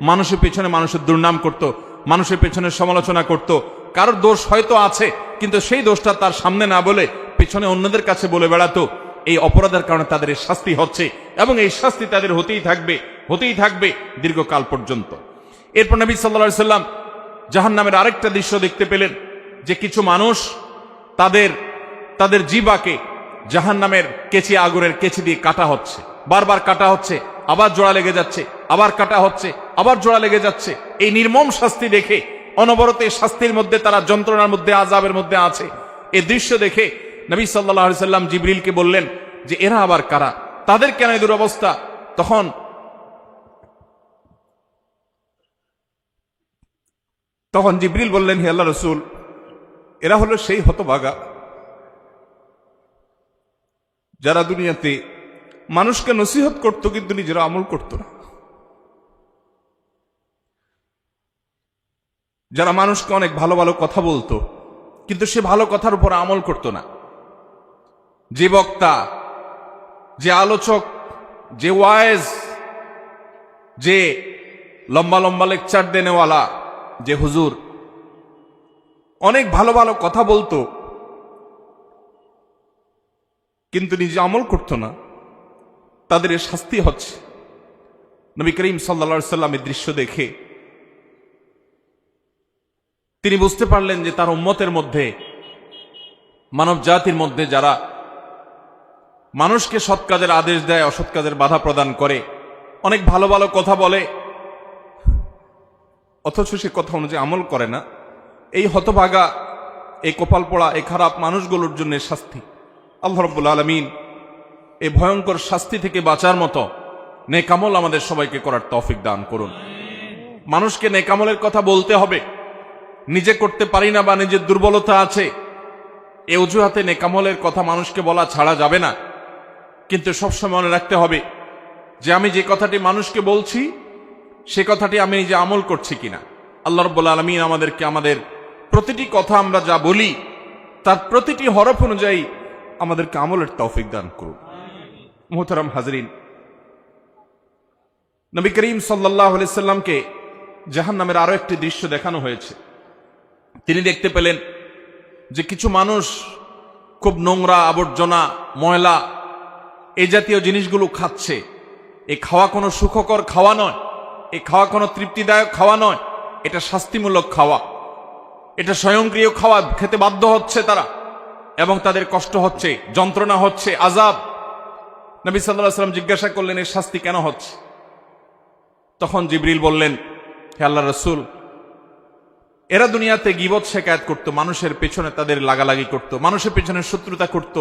মানুষের পেছনে মানুষের দুর্নাম করত, মানুষের পেছনে সমালোচনা করত। কারোর দোষ হয়তো আছে, কিন্তু সেই দোষটা তার সামনে না বলে পেছনে অন্যদের কাছে বলে বেড়াতো। এই অপরাধের কারণে তাদের এই শাস্তি হচ্ছে এবং এই শাস্তি তাদের হতেই থাকবে দীর্ঘকাল পর্যন্ত। এরপর নবী সাল্লাল্লাহু আলাইহি ওয়াসাল্লাম জাহান্নামের আরেকটা দৃশ্য দেখতে পেলেন যে কিছু মানুষ তাদের জিহ্বাকে জাহান্নামের কেচি, আগুনের কেচি দিয়ে কাটা হচ্ছে, বারবার কাটা হচ্ছে, আবার জোড়া লেগে যাচ্ছে, আবার কাটা হচ্ছে, আবার জোড়া লেগে যাচ্ছে। এই নির্মম শাস্তি দেখে, অনবরত এই শাস্তির মধ্যে তারা যন্ত্রণার মধ্যে, আযাবের মধ্যে আছে, এই দৃশ্য দেখে নবী সাল্লাল্লাহু আলাইহি ওয়াসাল্লাম জিবরিলকে বললেন যে এরা আবার কারা, তাদের কেন এই দুরবস্থা? তখন জিবরিল বললেন, হে আল্লাহর রাসূল, এরা হলো সেই হতভাগা যারা দুনিয়াতে মানুষকে নসিহত করত কিন্তু নিজেরা আমল করত না, যারা মানুষকে অনেক ভালো ভালো কথা বলতো কিন্তু সে ভালো কথার উপর আমল করত না, যে বক্তা, যে আলোচক, যে ওয়াইজ, যে লম্বা লম্বা লেকচার দেনেওয়ালা, যে হুজুর অনেক ভালো ভালো কথা বলতো কিন্তু নিজে আমল করত না, তাদের শাস্তি হচ্ছে। নবী করিম সাল্লাল্লাহু আলাইহি সাল্লামের দৃশ্য দেখে তিনি বুঝতে পারলেন যে তার উম্মতের মধ্যে, মানব জাতির মধ্যে যারা মানুষকে সৎ কাজের আদেশ দেয়, অসৎ কাজের বাধা প্রদান করে, অনেক ভালো ভালো কথা বলে অথচ সে কথা অনুযায়ী আমল করে না, এই হতভাগা, এই কপাল পোড়া, এই খারাপ মানুষগুলোর জন্য শাস্তি। আল্লাহ রাব্বুল আলামিন এই ভয়ঙ্কর শাস্তি থেকে বাঁচার মতো নেকামল আমাদের সবাইকে করার তৌফিক দান করুন। মানুষকে নেকামলের কথা বলতে হবে, নিজে করতে পারি না বা নিজের দুর্বলতা আছে এ অজুহাতে নেকামলের কথা মানুষকে বলা ছাড়া যাবে না। কিন্তু সবসময় মনে রাখতে হবে যে আমি যে কথাটি মানুষকে বলছি সে কথাটি আমি নিজে আমল করছি কিনা। আল্লাহ রাব্বুল আলামিন আমাদেরকে আমাদের প্রতিটি কথা আমরা যা বলি তার প্রতিটি হরফ অনুযায়ী আমাদেরকে আমলের তৌফিক দান করুন। মুহতারাম হাজরিন, নবী করিম সাল্লাল্লাহু আলাইহি সাল্লামকে জাহান্নামের আরো একটি দৃশ্য দেখানো হয়েছে। তিনি দেখতে পেলেন যে কিছু মানুষ খুব নোংরা, আবর্জনা, ময়লা এই জাতীয় জিনিসগুলো খাচ্ছে। এই খাওয়া কোনো সুখকর খাওয়া নয়, এই খাওয়া কোনো তৃপ্তিদায়ক খাওয়া নয়, এটা শাস্তিমূলক খাওয়া, এটা স্বয়ংক্রিয় খাওয়া। খেতে বাধ্য হচ্ছে তারা এবং তাদের কষ্ট হচ্ছে, যন্ত্রণা হচ্ছে, আযাব। নবী সাল্লাল্লাহু আলাইহি ওয়াসাল্লাম জিজ্ঞাসা করলেন এর শাস্তি কেন হচ্ছে? তখন জিবরিল বললেন, হে আল্লাহর রাসূল, এরা দুনিয়াতে গীবত শিকায়াত করত, মানুষের পেছনে তাদের লাগালাগি করত, মানুষের পেছনে শত্রুতা করত,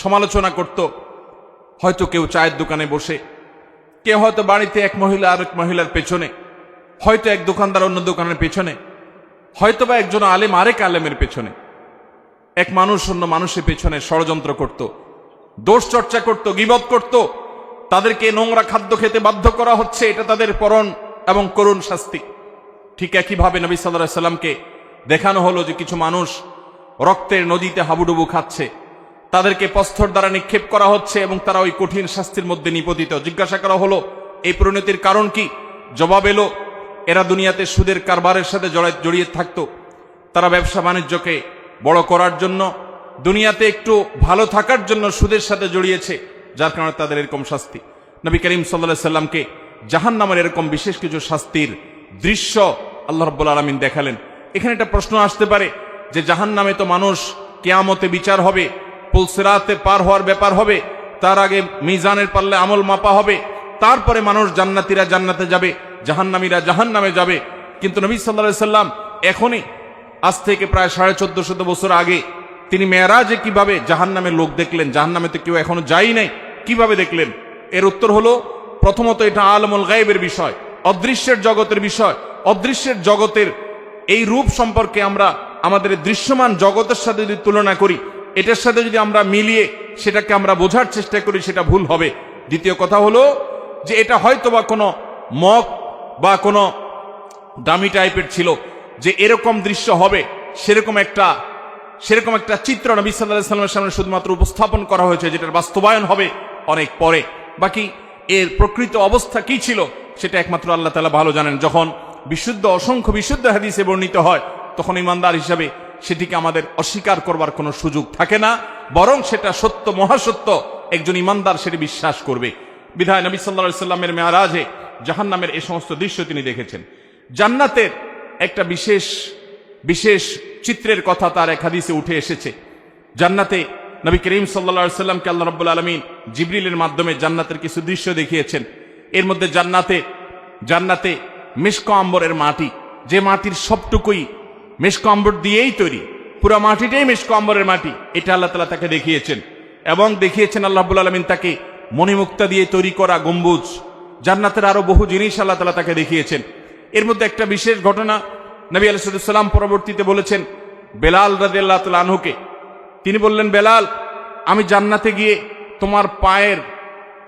সমালোচনা করত। হয়তো কেউ চায়ের দোকানে বসে, কেউ হয়তো বাড়িতে এক মহিলা আর এক মহিলার পেছনে, হয়তো এক দোকানদার অন্য দোকানের পেছনে, হয়তো বা একজন আলেম আরেক আলেমের পেছনে, এক মানুষ অন্য মানুষের পেছনে ষড়যন্ত্র করত, দোষ চর্চা করত, গীবত করত। তাদেরকে নোংরা খাদ্য খেতে বাধ্য করা হচ্ছে, এটা তাদের পরম এবং করুণ শাস্তি। ঠিক একইভাবে নবী সাল্লাল্লাহু আলাইহি সাল্লামকে দেখানো হলো যে কিছু মানুষ রক্তের নদীতে হাবুডুবু খাচ্ছে, তাদেরকে প্রস্তর দ্বারা নিক্ষেপ করা হচ্ছে এবং তারা ওই কঠিন শাস্তির মধ্যে নিপতিত। জিজ্ঞাসা করা হলো এই পরিণতির কারণ কি? জবাব এলো, এরা দুনিয়াতে সুদের কারবারের সাথে জড়িয়ে থাকত। তারা ব্যবসা বাণিজ্যকে বড় করার জন্য, দুনিয়াতে একটু ভালো থাকার জন্য সুদের সাথে জড়িয়েছে, যার কারণে তাদের এরকম শাস্তি। নবী করিম সাল্লাল্লাহু আলাইহি সাল্লামকে জাহান্নামের এরকম বিশেষ কিছু শাস্তির দৃশ্য আল্লাহ রাব্বুল আলামিন দেখালেন। এখানে একটা প্রশ্ন আসতে পারে যে জাহান্নামে তো মানুষ কিয়ামতে বিচার হবে, পুলসিরাতে পার হওয়ার ব্যাপার হবে, তার আগে মিজানের পাল্লে আমল মাপা হবে, তারপরে মানুষ জান্নাতীরা জান্নাতে যাবে, জাহান্নামীরা জাহান্নামে যাবে। কিন্তু নবী সাল্লাল্লাহু আলাইহি সাল্লাম এখনই, আজ থেকে প্রায় 1450 বছর আগে তিনি মেরাজে কিভাবে জাহান্নামের লোক দেখলেন? জাহান্নামে তো কেউ এখনো যাই নাই, কিভাবে দেখলেন? এর উত্তর হলো, প্রথমত এটা আলমুল গায়বের বিষয়, অদৃশ্যের জগতের বিষয়। অদৃশ্যের জগতের এই রূপ সম্পর্কে আমরা আমাদের দৃশ্যমান জগতের সাথে যদি তুলনা করি, এটার সাথে যদি আমরা মিলিয়ে সেটাকে আমরা বোঝার চেষ্টা করি, সেটা ভুল হবে। দ্বিতীয় কথা হলো যে এটা হয়তো বা কোনো মক বা কোনো দামি টাইপের ছিল, যে এরকম দৃশ্য হবে সেরকম একটা চিত্র নবী সাল্লাল্লাহু আলাইহি ওয়াসাল্লামের সামনে শুধুমাত্র উপস্থাপন করা হয়েছে, যেটার বাস্তবায়ন হবে অনেক পরে। বাকি এর প্রকৃত অবস্থা কি ছিল সেটা একমাত্র আল্লাহ তাআলা ভালো জানেন। যখন অসংখ্য বিশুদ্ধ হাদিসে বর্ণিত হয়, তখন ঈমানদার হিসাবে সেটিকে আমাদের অস্বীকার করবার কোনো সুযোগ থাকে না, বরং সেটা সত্য, মহাসত্য। একজন ঈমানদার সেটি বিশ্বাস করবে। বিধায় নবী সাল্লাল্লাহু আলাইহি ওয়াসাল্লামের মেরাজে জাহান্নামের এই সমস্ত দৃশ্য তিনি দেখেছেন। জান্নাতের একটা বিশেষ চিত্রের কথা তার এক হাদিসে উঠে এসেছে। জান্নাতে নবী করিম সাল্লাল্লাহু আলাইহি ওয়াসাল্লামকে আল্লাহ রাব্বুল আলামিন জিবরিলের মাধ্যমে জান্নাতের কিছু দৃশ্য দেখিয়েছেন। এর মধ্যে জান্নাতে মিশক আম্বরের মাটি, যে মাটির সবটুকুই মিশক আম্বর দিয়েই তৈরি, পুরো মাটিটাই মিশক আম্বরের মাটি, এটা আল্লাহ তাআলা তাকে দেখিয়েছেন। এবং দেখিয়েছেন আল্লাহ রাব্বুল আলামিন তাকে মণিমুক্তা দিয়ে তৈরি করা গম্বুজ। জান্নাতের আরো বহু জিনিস আল্লাহ তাআলা তাকে দেখিয়েছেন। এর মধ্যে একটা বিশেষ ঘটনা নবী আলাইহিস সালাম পরবর্তীতে বলেছেন বেলাল রাদিয়াল্লাহু তাআলা আনহুকে। তিনি বললেন, বেলাল, আমি জান্নাতে গিয়ে তোমার পায়ের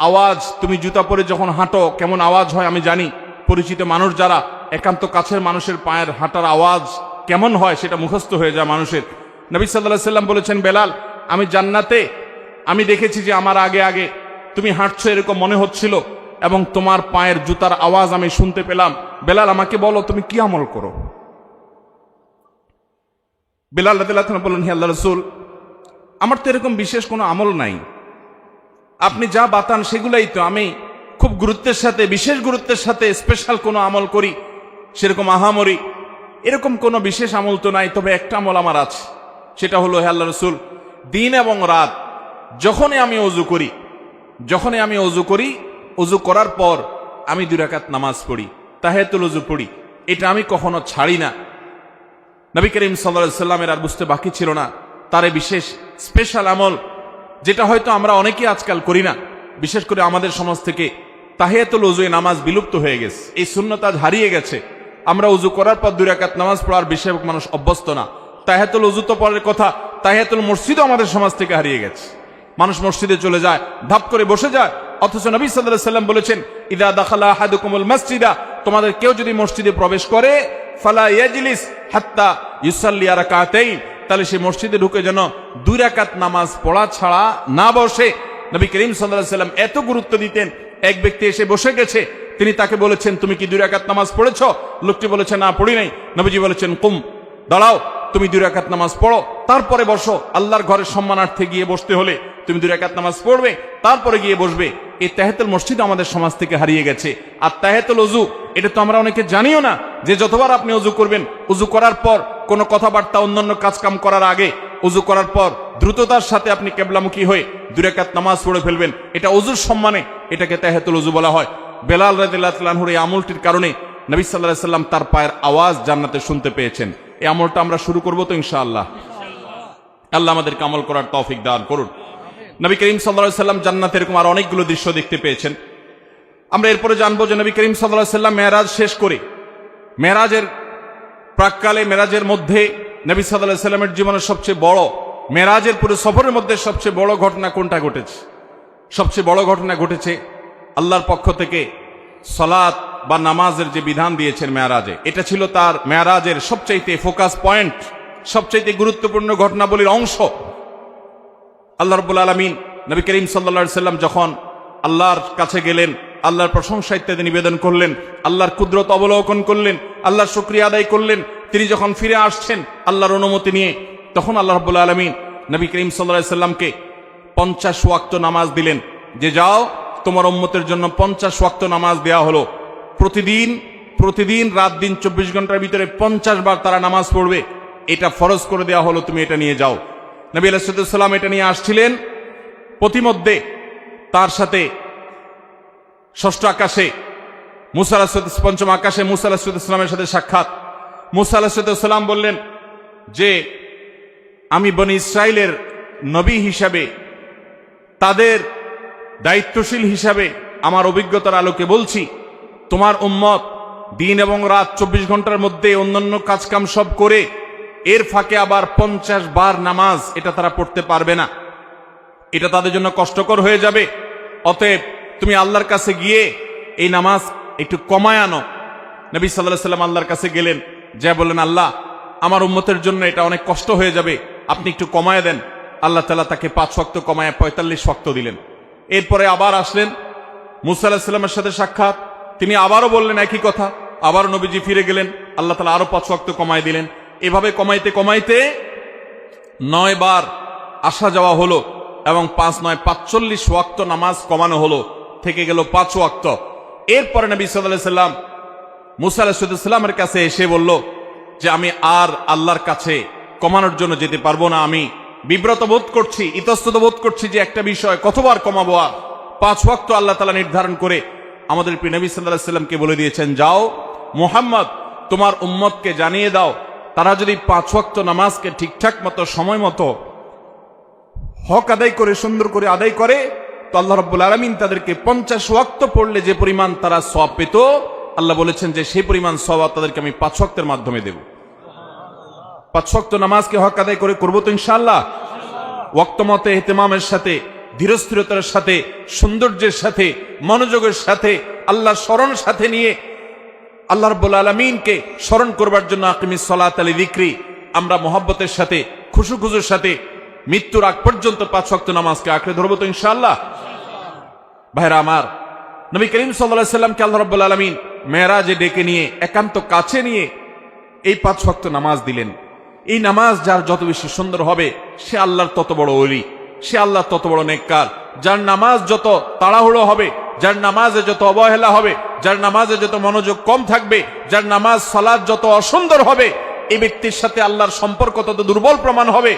আওয়াজ, তুমি জুতা পরে যখন হাঁটো কেমন আওয়াজ হয় আমি জানি। পরিচিত মানুষ যারা, একান্ত কাছের মানুষের পায়ের হাঁটার আওয়াজ কেমন হয় সেটা মুখস্থ হয়ে যায় মানুষের। নবী সাল্লাল্লাহু আলাইহি সাল্লাম বলেছেন, বেলাল, আমি জান্নাতে আমি দেখেছি যে আমার আগে আগে তুমি হাঁটছো এরকম মনে হচ্ছিল, এবং তোমার পায়ের জুতার আওয়াজ আমি শুনতে পেলাম। বেলাল, আমাকে বলো তুমি কি আমল করো? বেলাল রাদিয়াল্লাহু আনহু বললেন, হে আল্লাহর রাসূল, আমার তো এরকম বিশেষ কোনো আমল নাই, আপনি যা বাতান সেগুলাই তো। আমি খুব গুরুত্বের সাথে, বিশেষ গুরুত্বের সাথে স্পেশাল কোনো আমল করি সেরকম আহামরি এরকম কোনো বিশেষ আমল তো নাই, তবে একটা আমল আমার আছে, সেটা হলো, হে আল্লাহর রাসূল, দিন এবং রাত যখনই আমি অজু করি, অজু করার পর আমি 2 রাকাত নামাজ পড়ি, তাহিয়াতুল ওযু পড়ি, এটা আমি কখনো ছাড়ি না। নবী করিম সাল্লাল্লাহু আলাইহি সাল্লামের আর বুঝতে বাকি ছিল না তার বিশেষ স্পেশাল আমল, যেটা হয়তো আমরা অনেকেই আজকাল করি না। বিশেষ করে আমাদের সমাজ থেকে তাহিয়াতুল ওযুয়ে নামাজ বিলুপ্ত হয়ে গেছে, এই সুন্নাত আজ হারিয়ে গেছে। আমরা ওযু করার পর 2 রাকাত নামাজ পড়ার বেশিরভাগ মানুষ অভ্যস্ত না। তাহিয়াতুল ওযু তো পরের কথা, তাহিয়াতুল মসজিদও আমাদের সমাজ থেকে হারিয়ে গেছে। মানুষ মসজিদে চলে যায়, ধাপ করে বসে যায়, অথচ নবী সাল্লাল্লাহু আলাইহি সাল্লাম বলেছেন, ইদা দাখালা আহাদুকুমুল মসজিদা, তোমাদের কেউ যদি মসজিদে প্রবেশ করে, ফালা ইয়াজলিস হাত্তা ইউসাল্লি রাকাতাইন, তাহলে সে মসজিদে ঢুকে যেন 2 রাকাত নামাজ পড়া ছাড়া না বসে। নবী করিম সাল্লাল্লাহু আলাইহি সাল্লাম এত গুরুত্ব দিতেন। এক ব্যক্তি এসে বসে গেছে, তিনি তাকে বলেছেন, তুমি কি 2 রাকাত নামাজ পড়েছো? লোকটি বলেছে, না পড়ি নাই। নবীজি বলেছেন, কুম, দাঁড়াও, তুমি 2 রাকাত নামাজ পড়ো, তারপরে বসো। আল্লাহর ঘরের সম্মানার্থে গিয়ে বসতে হলে তুমি 2 রাকাত নামাজ পড়বে, তারপরে গিয়ে বসবে। এই তাহিয়াতুল মসজিদ আমাদের সমাজ থেকে হারিয়ে গেছে। আর তাহিয়াতুল ওযু, এটা তো আমরা অনেকে জানিও না, যে যতবার আপনি ওযু করবেন, ওযু করার পর কোনো কথাবার্তা অন্যান্য কাজকাম করার আগে, ওযু করার পর দ্রুততার সাথে আপনি কিবলামুখী হয়ে 2 রাকাত নামাজ পড়ে ফেলবেন। এটা ওযুর সম্মানে, এটাকে তাহিয়াতুল ওযু বলা হয়। বেলাল রাদিয়াল্লাহু তাআলা আনহুর এই আমলটির কারণে নবী সাল্লাল্লাহু আলাইহি সাল্লাম তার পায়ের আওয়াজ জান্নাতে শুনতে পেয়েছেন। এই আমলটা আমরা শুরু করব তো ইনশাআল্লাহ। আল্লাহ আমাদেরকে আমল করার তৌফিক দান করুন। নবী করিম সাল্লাল্লাহু আলাইহি সাল্লাম জান্নাতে এরকম আর অনেকগুলো দৃশ্য দেখতে পেয়েছেন। আমরা এরপরে জানবো যে নবী করিম সাল্লাল্লাহু আলাইহি সাল্লাম মেরাজ শেষ করে, মেরাজের প্রাককালে, মেরাজের মধ্যে নবী সাল্লাল্লাহু আলাইহি সাল্লামের জীবনের সবচেয়ে বড়, মেরাজের পুরো সফরের মধ্যে সবচেয়ে বড় ঘটনা কোনটা ঘটেছে? সবচেয়ে বড় ঘটনা ঘটেছে আল্লাহর পক্ষ থেকে সালাত বা নামাজের যে বিধান দিয়েছেন মেরাজে। এটা ছিল তার মেরাজের সবচাইতে ফোকাস পয়েন্ট, সবচাইতে গুরুত্বপূর্ণ ঘটনাবলীর অংশ। আল্লাহ রাব্বুল আলামিন নবী করিম সাল্লাল্লাহু আলাইহি সাল্লাম যখন আল্লাহর কাছে গেলেন, আল্লাহর প্রশংসা ইত্যাদি নিবেদন করলেন, আল্লাহর কুদরত অবলোকন করলেন, আল্লাহর শুকরিয়া আদায় করলেন, তিনি যখন ফিরে আসছেন আল্লাহর অনুমতি নিয়ে, তখন আল্লাহ রাব্বুল আলামিন নবী করিম সাল্লাল্লাহু আলাইহি সাল্লামকে 50 ওয়াক্ত নামাজ দিলেন, যে যাও তোমার উম্মতের জন্য 50 ওয়াক্ত নামাজ দেয়া হলো। প্রতিদিন রাত দিন 24 ঘন্টার ভিতরে 50 বার তারা নামাজ পড়বে, এটা ফরজ করে দেওয়া হলো, তুমি এটা নিয়ে যাও। নবী আলাইহিস সালাম এটা নিয়ে আসছিলেন। প্রতিমধ্যে তার সাথে ষষ্ঠ আকাশে মুসা আলাইহিস, পঞ্চম আকাশে মুসা আলাইহিস সালামের সাথে সাক্ষাৎ। মুসা আলাইহিস সালাম বললেন যে আমি বনি ইসরাইলের নবী হিসাবে, তাদের দায়িত্বশীল হিসাবে আমার অভিজ্ঞতার আলোকে বলছি, তোমার উম্মত দিন এবং রাত 24 ঘন্টার মধ্যে অন্যান্য কাজকাম সব করে এর ফাঁকে আবার 50 বার নামাজ, এটা তারা পড়তে পারবে না, এটা তাদের জন্য কষ্টকর হয়ে যাবে। অতএব তুমি আল্লাহর কাছে গিয়ে এই নামাজ একটু কমায় আনো। নবী সাল্লাল্লাহু আলাইহি সাল্লাম আল্লাহর কাছে গেলেন, যা বললেন, আল্লাহ আমার উম্মতের জন্য এটা অনেক কষ্ট হয়ে যাবে, আপনি একটু কমায় দেন। আল্লাহ তাআলা তাকে 5 ওয়াক্ত কমায় 45 ওয়াক্ত দিলেন। এরপরে আবার আসলেন, মুসা আলাইহিস সালামের সাথে সাক্ষাৎ, তিনি আবারও বললেন একই কথা, আবারও নবীজি ফিরে গেলেন, আল্লাহ তাআলা আরো 5 ওয়াক্ত কমায় দিলেন। এভাবে কমাইতে কমাইতে 9 বার আসা যাওয়া হলো, এবং 5 9 45 ওয়াক্ত নামাজ কমানো হলো, থেকে গেল 5 ওয়াক্ত। এরপরে নবী সাল্লাল্লাহু আলাইহি সাল্লাম মুসা আলাইহিস সালামের কাছে এসে বলল যে আমি আর আল্লাহর কাছে কমানোর জন্য যেতে পারবো না, আমি বিব্রত বোধ করছি, ইতস্তত বোধ করছি যে একটা বিষয় কতবার কমাবো। 5 ওয়াক্ত আল্লাহ তাআলা নির্ধারণ করে আমাদের প্রিয় নবী সাল্লাল্লাহু আলাইহি সাল্লামকে বলে দিয়েছেন, যাও মুহাম্মদ তোমার উম্মতকে জানিয়ে দাও, তারা যদি 5 ওয়াক্ত নামাজকে ঠিকঠাক মতো সময় মতো হক আদায় করে, সুন্দর করে আদায় করে, তো আল্লাহ রাব্বুল আলামিন তাদেরকে 50 ওয়াক্ত পড়লে যে পরিমাণ তারা সওয়াব পেত, আল্লাহ বলেছেন যে সেই পরিমাণ সওয়াব তাদেরকে আমি 5 ওয়াক্তের মাধ্যমে দেব। 5 ওয়াক্ত নামাজকে হক আদায় করে করবো তো ইনশাআল্লাহ। ওয়াক্ত মতে ইহতিমামের সাথে ধীরস্থিরতার সাথে, সৌন্দর্যের সাথে, মনোযোগের সাথে, আল্লাহর স্মরণ সাথে নিয়ে আল্লাহ রাব্বুল আলামিনকে স্মরণ করবার জন্য আকিমিস সালাত আলি যিকরি, আমরা মহব্বতের সাথে, খুশুখুজুর সাথে মৃত্যুর আগ পর্যন্ত 5 ওয়াক্ত নামাজকে আঁকড়ে ধরবো তো ইনশাআল্লাহ। ভাইরা আমার, নবী করিম সাল্লাল্লাহু আলাইহি সাল্লামকে আল্লাহ রাব্বুল আলামিন মেরাজে ডেকে নিয়ে একান্ত কাছে নিয়ে এই 5 ওয়াক্ত নামাজ দিলেন। এই নামাজ যার যত বেশি সুন্দর হবে, সে আল্লাহর তত বড় ওলি, সে আল্লাহর তত বড় নেককার। যার নামাজ যত তাড়াহুড়ো হবে, যার নামাজে যত অবহেলা হবে, যার নামাজে যত মনোযোগ কম থাকবে, যার নামাজ সালাত যত অসুন্দর হবে, এই ব্যক্তির সাথে আল্লাহর সম্পর্ক তত দুর্বল প্রমাণ হবে।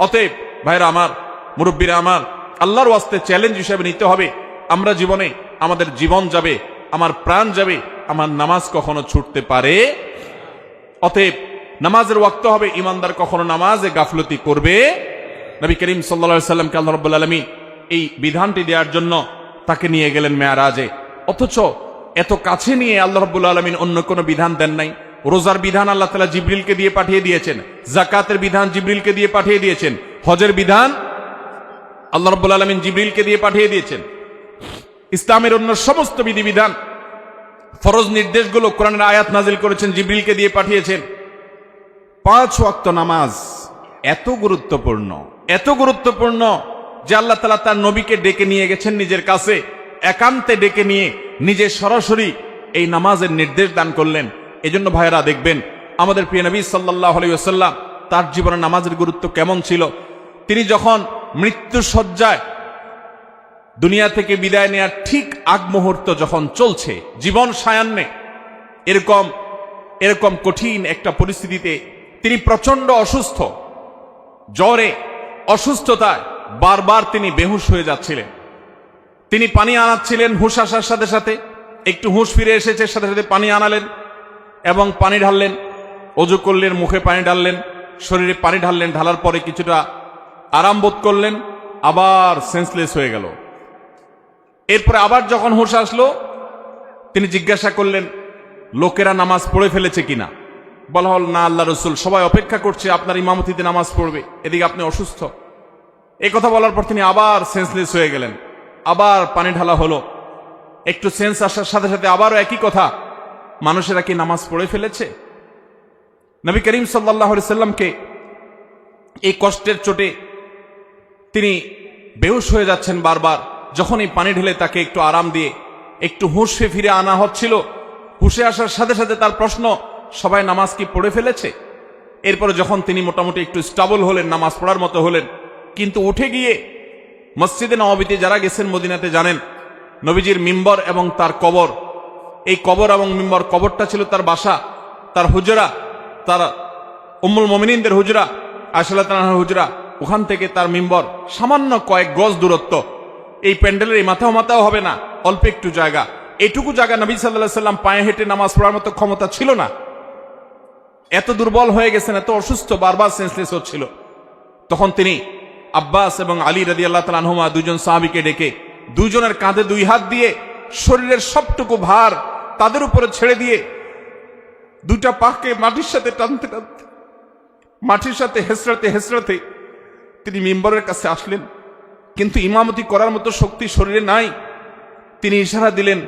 অতএব ভাইরা আমার, মুরব্বীরা আমার, আল্লাহর ওয়াস্তে চ্যালেঞ্জ হিসেবে নিতে হবে, আমরা জীবনে, আমাদের জীবন যাবে, আমার প্রাণ যাবে, আমার নামাজ কখনো ছুটতে পারে। অতএব নামাজের ওয়াক্ত হবে, ইমানদার কখনো নামাজে গাফলতি করবে। নবী করিম সাল্লাল্লাহু আলাইহি সাল্লামকে আল্লাহ রাব্বুল আলামিন এই বিধানটি দেওয়ার জন্য তাকে নিয়ে গেলেন মেরাজে। অথচ এত কাছে নিয়ে আল্লাহ রাব্বুল আলামিন অন্য কোনো বিধান দেন নাই। রোজার বিধান আল্লাহ তাআলা জিবরিলকে দিয়ে পাঠিয়ে দিয়েছেন, যাকাতের বিধান জিবরিলকে দিয়ে পাঠিয়ে দিয়েছেন, হজের বিধান আল্লাহ রাব্বুল আলামিন জিবরিলকে দিয়ে পাঠিয়ে দিয়েছেন। ইসলামের অন্য সমস্ত বিধিবিধান, ফরজ নির্দেশগুলো কোরআনের আয়াত নাজিল করেছেন, জিবরিলকে দিয়ে পাঠিয়েছেন। 5 ওয়াক্ত নামাজ এত গুরুত্বপূর্ণ, এত গুরুত্বপূর্ণ যে আল্লাহ তাআলা তার নবীকে ডেকে নিয়ে গেছেন নিজের কাছে, একান্তে ডেকে নিয়ে নিজে সরাসরি এই নামাজের নির্দেশ দান করলেন। এজন্য ভাইয়েরা দেখবেন, আমাদের প্রিয় নবী সাল্লাল্লাহু আলাইহি ওয়াসাল্লাম তার জীবনে নামাজের গুরুত্ব কেমন ছিল। তিনি যখন মৃত্যু শয্যায় দুনিয়া থেকে বিদায় নেয়ার ঠিক আগ মুহূর্ত যখন চলছে, জীবন সায়ান্নে, এরকম কঠিন একটা পরিস্থিতিতে তিনি প্রচন্ড অসুস্থ, জ্বরে, অসুস্থতায় বারবার তিনি বেহুশ হয়ে যাচ্ছিলেন। তিনি পানি আনাচ্ছিলেন, হুঁশ আসার সাথে সাথে একটু হুঁশ ফিরে এসেছে, সাথে সাথে পানি আনালেন এবং পানি ঢাললেন, অজু করলেন, মুখে পানি ঢাললেন, শরীরে পানি ঢাললেন, ঢালার পরে কিছুটা আরাম বোধ করলেন, আবার সেন্সলেস হয়ে গেল। এরপরে আবার যখন হুঁশ আসলো, তিনি জিজ্ঞাসা করলেন লোকেরা নামাজ পড়ে ফেলেছে কিনা। বলা হল, না আল্লাহ রসুল, সবাই অপেক্ষা করছে আপনার ইমামতিতে নামাজ পড়বে, এদিকে আপনি অসুস্থ। এই কথা বলার পর তিনি আবার সেন্সলেস হয়ে গেলেন, আবার পানি ঢালা হলো, একটু সেন্স আসার সাথে সাথে আবারও একই কথা, মানুষেরা কি নামাজ পড়ে ফেলেছে। নবী করিম সাল্লাল্লাহু আলাইহি সাল্লামকে এই কষ্টের চোটে তিনি বেহুশ হয়ে যাচ্ছেন বারবার। যখন এই পানি ঢেলে তাকে একটু আরাম দিয়ে একটু হুঁশে ফিরে আনা হচ্ছিল, হুঁশে আসার সাথে সাথে তার প্রশ্ন, সবাই নামাজ কি পড়ে ফেলেছে। এরপরে যখন তিনি মোটামুটি একটু স্টেবল হলেন, নামাজ পড়ার মতো হলেন, কিন্তু উঠে গিয়ে মসজিদে নববীতে যারা গেছেন মদিনাতে জানেন, নবীজির মিম্বর এবং তার কবর, এই কবর এবং মিম্বর, কবরটা ছিল তার বাসা, তার হুজরা, তার উম্মুল মুমিনিনদের হুজরা, আয়েশা রাদিয়াল্লাহু আনহার হুজরা, ওখান থেকে তার মিম্বর সামান্য কয়েক গজ দূরত্ব। এই প্যান্ডেলের এই মাথাও হবে না, অল্প একটু জায়গা। এইটুকু জায়গা নবী সাল্লাল্লাহু আলাইহি সাল্লাম পায়ে হেঁটে নামাজ পড়ার মতো ক্ষমতা ছিল না। এত দুর্বল হয়ে গেছেন, এত অসুস্থ, বারবার সেন্সলেস হচ্ছিল। তখন তিনি আব্বাস এবং আলী রাদিয়াল্লাহু তাআলা আনহুমা, দুজন সাহাবীকে ডেকে দুইজনের কাঁধে 2 হাত দিয়ে শরীরের সবটুকু ভার তাদের উপরে ছেড়ে দিয়ে, 2টা পাকে মাটির সাথে টানতে টানতে, মাটির সাথে হেসড়াতে হেসড়াতে তিনি মিম্বরের কাছে আসলেন। কিন্তু ইমামতি করার মতো শক্তি শরীরে নাই। তিনি ইশারা দিলেন,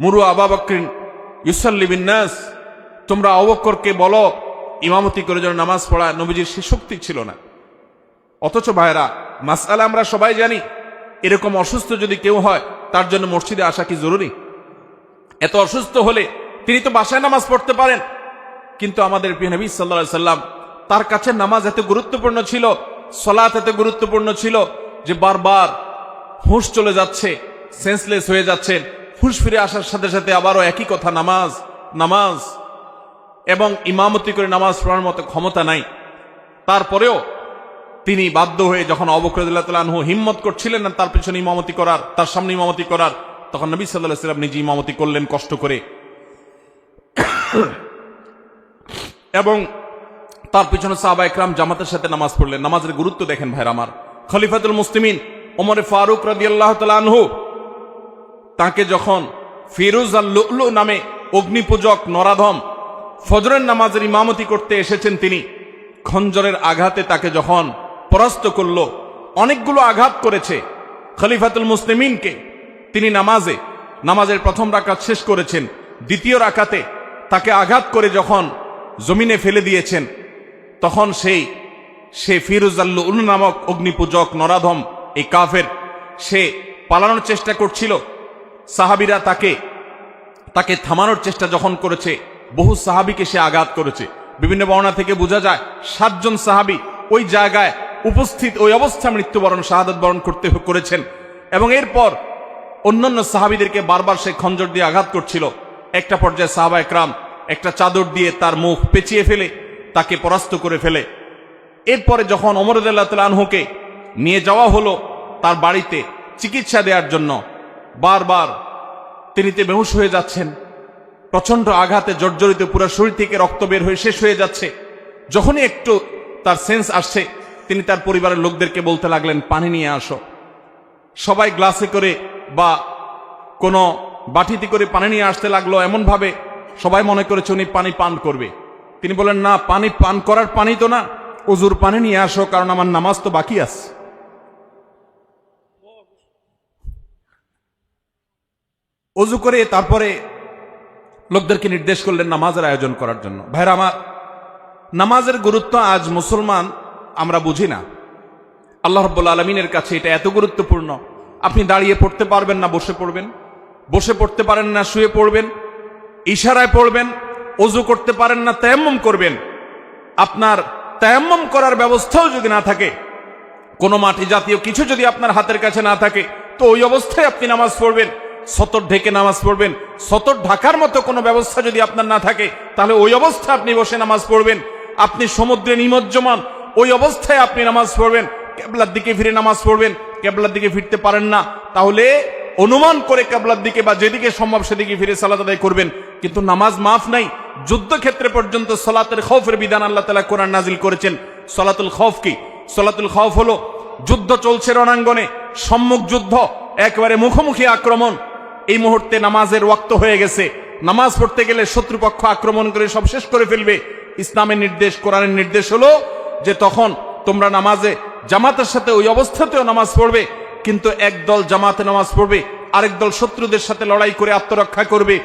মুরু আবু বকর ইউসাল্লি বিন নাস, তোমরা আবু বকরকে বলো ইমামতি করে যেন নামাজ পড়ায়। নবীজির সে শক্তি ছিল না। অথচ ভাইরা, মাসআলা আমরা সবাই জানি, এরকম অসুস্থ যদি কেউ হয়, তার জন্য মসজিদে আসা কি জরুরি? এত অসুস্থ হলে তিনি তো বাসায় নামাজ পড়তে পারেন। কিন্তু আমাদের প্রিয় নবী সাল্লাল্লাহু আলাইহি সাল্লাম, তার কাছে নামাজ এত গুরুত্বপূর্ণ ছিল, সালাত এত গুরুত্বপূর্ণ ছিল যে বারবার হুঁশ চলে যাচ্ছে, সেন্সলেস হয়ে যাচ্ছেন, হুঁশ ফিরে আসার সাথে সাথে আবারও একই কথা, নামাজ নামাজ, এবং ইমামতি করে নামাজ পড়ার মতো ক্ষমতা নাই। তারপরেও তিনি বাধ্য হয়ে, যখন আবু বকর রাদিয়াল্লাহু তাআলা আনহু হিম্মত করছিলেন না তার পিছনে ইমামতি করার, তার সামনে ইমামতি করার, তখন নবী সাল্লাল্লাহু আলাইহি ওয়াসাল্লাম নিজে ইমামতি করলেন কষ্ট করে। এবং তার পিছনে সাহাবা ইকরাম জামাতের সাথে নামাজ পড়লেন। নামাজের গুরুত্ব দেখেন ভাইরা আমার। খলিফাতুল মুসলিমিন ওমর ফারুক রাদিয়াল্লাহু তাআলা আনহু, তাকে যখন ফিরোজ আল লুলু নামে অগ্নিপূজক নরাধম ফজরের নামাজের ইমামতি করতে এসেছেন, তিনি খঞ্জরের আঘাতে তাকে যখন পরাস্ত করল, অনেকগুলো আঘাত করেছে, খলিফাতুল মুসলিমিনকে তিনি নামাজের প্রথম রাকাত শেষ করেছেন, দ্বিতীয় রাকাতে তাকে আঘাত করে যখন জমিনে ফেলে দিয়েছেন, তখন সে ফিরুজাল্লুল নামক অগ্নিপূজক নরাধম এই কাফের, সে পালানোর চেষ্টা করছিল। সাহাবীরা তাকে থামানোর চেষ্টা যখন করেছে, বহু সাহাবীকে সে আঘাত করেছে। বিভিন্ন বর্ণনা থেকে বোঝা যায় 7 জন সাহাবী ওই জায়গায় উপস্থিত, ওই অবস্থা মৃত্যুবরণ শাহাদাত বরণ করেছেন। এবং এরপর অন্যান্য সাহাবীদেরকে বারবার সে খঞ্জর দিয়ে আঘাত করছিল। একটা পর্যায়ে সাহাবা একরাম একটা চাদর দিয়ে তার মুখ পেঁচিয়ে ফেলে তাকে পরাস্ত করে ফেলে। এরপরে যখন ওমর রাদিয়াল্লাহু তাআলা আনহুকে নিয়ে যাওয়া হলো তার বাড়িতে চিকিৎসা দেওয়ার জন্য, বারবার তিনি বেহুশ হয়ে যাচ্ছেন, প্রচন্ড আঘাতে জর্জরিত, পুরো শরীর থেকে রক্ত বের হয়ে শেষ হয়ে যাচ্ছে। যখনই একটু তার সেন্স আসছে, তিনি তার পরিবারের লোকদেরকে বলতে লাগলেন, পানি নিয়ে আসো। সবাই গ্লাসে করে বা কোনো বাটিতে করে পানি নিয়ে আসতে লাগলো। এমন ভাবে সবাই মনে করেছে উনি পানি পান করবে। তিনি বলেন, না, পানি পান করার পানি তো না, ওযুর পানি নিয়ে আসো, কারণ আমার নামাজ তো বাকি আছে। ওযু করে তারপরে লোকদেরকে নির্দেশ করলেন নামাজের আয়োজন করার জন্য। ভাইরা আমার, নামাজের গুরুত্ব আজ মুসলমান আমরা বুঝি না। আল্লাহ রাব্বুল আলামিনের কাছে এটা এত গুরুত্বপূর্ণ। আপনি দাঁড়িয়ে পড়তে পারবেন না, বসে পড়বেন, বসে পড়তে পারেন না, শুয়ে পড়বেন, ইশারায় পড়বেন, ওযু করতে পারেন না, তায়াম্মুম করবেন। আপনার তায়াম্মুম করার ব্যবস্থাও যদি না থাকে, কোনো মাটি জাতীয় কিছু যদি আপনার হাতের কাছে না থাকে, তো ওই অবস্থায় আপনি নামাজ পড়বেন। সতর ঢেকে নামাজ পড়বেন। সতর ঢাকার মতো কোনো ব্যবস্থা যদি আপনার না থাকে, তাহলে ওই অবস্থায় আপনি বসে নামাজ পড়বেন। আপনি সমুদ্রে নিমজ্জমান, ওই অবস্থায় আপনি নামাজ পড়বেন। কিবলার দিকে ফিরে নামাজ পড়বেন। কিবলার দিকে ফিরতে পারেন না, তাহলে অনুমান করে কিবলার দিকে বা যেদিকে সম্ভব সেদিকে ফিরে সালাত আদায় করবেন। কিন্তু নামাজ মাফ নাই। যুদ্ধক্ষেত্রে পর্যন্ত সালাতের খৌফের বিধান আল্লাহ তাআলা কোরআন নাজিল করেছেন। সালাতুল খৌফ কি? সালাতুল খৌফ হলো যুদ্ধ চলছে রণাঙ্গনে, সম্মুখ যুদ্ধ, একেবারে মুখোমুখি আক্রমণ। এই মুহূর্তে নামাজের ওয়াক্ত হয়ে গেছে। নামাজ পড়তে গেলে শত্রুপক্ষ আক্রমণ করে সব শেষ করে ফেলবে। ইসলামের নির্দেশ, কোরআনের নির্দেশ হলো যে তখন তোমরা নামাজে জামাতের সাথে ওই অবস্থাতেও নামাজ পড়বে, কিন্তু একদল জামাতে নামাজ পড়বে, আরেক দল শত্রুদের সাথে লড়াই করে আত্মরক্ষা করবে।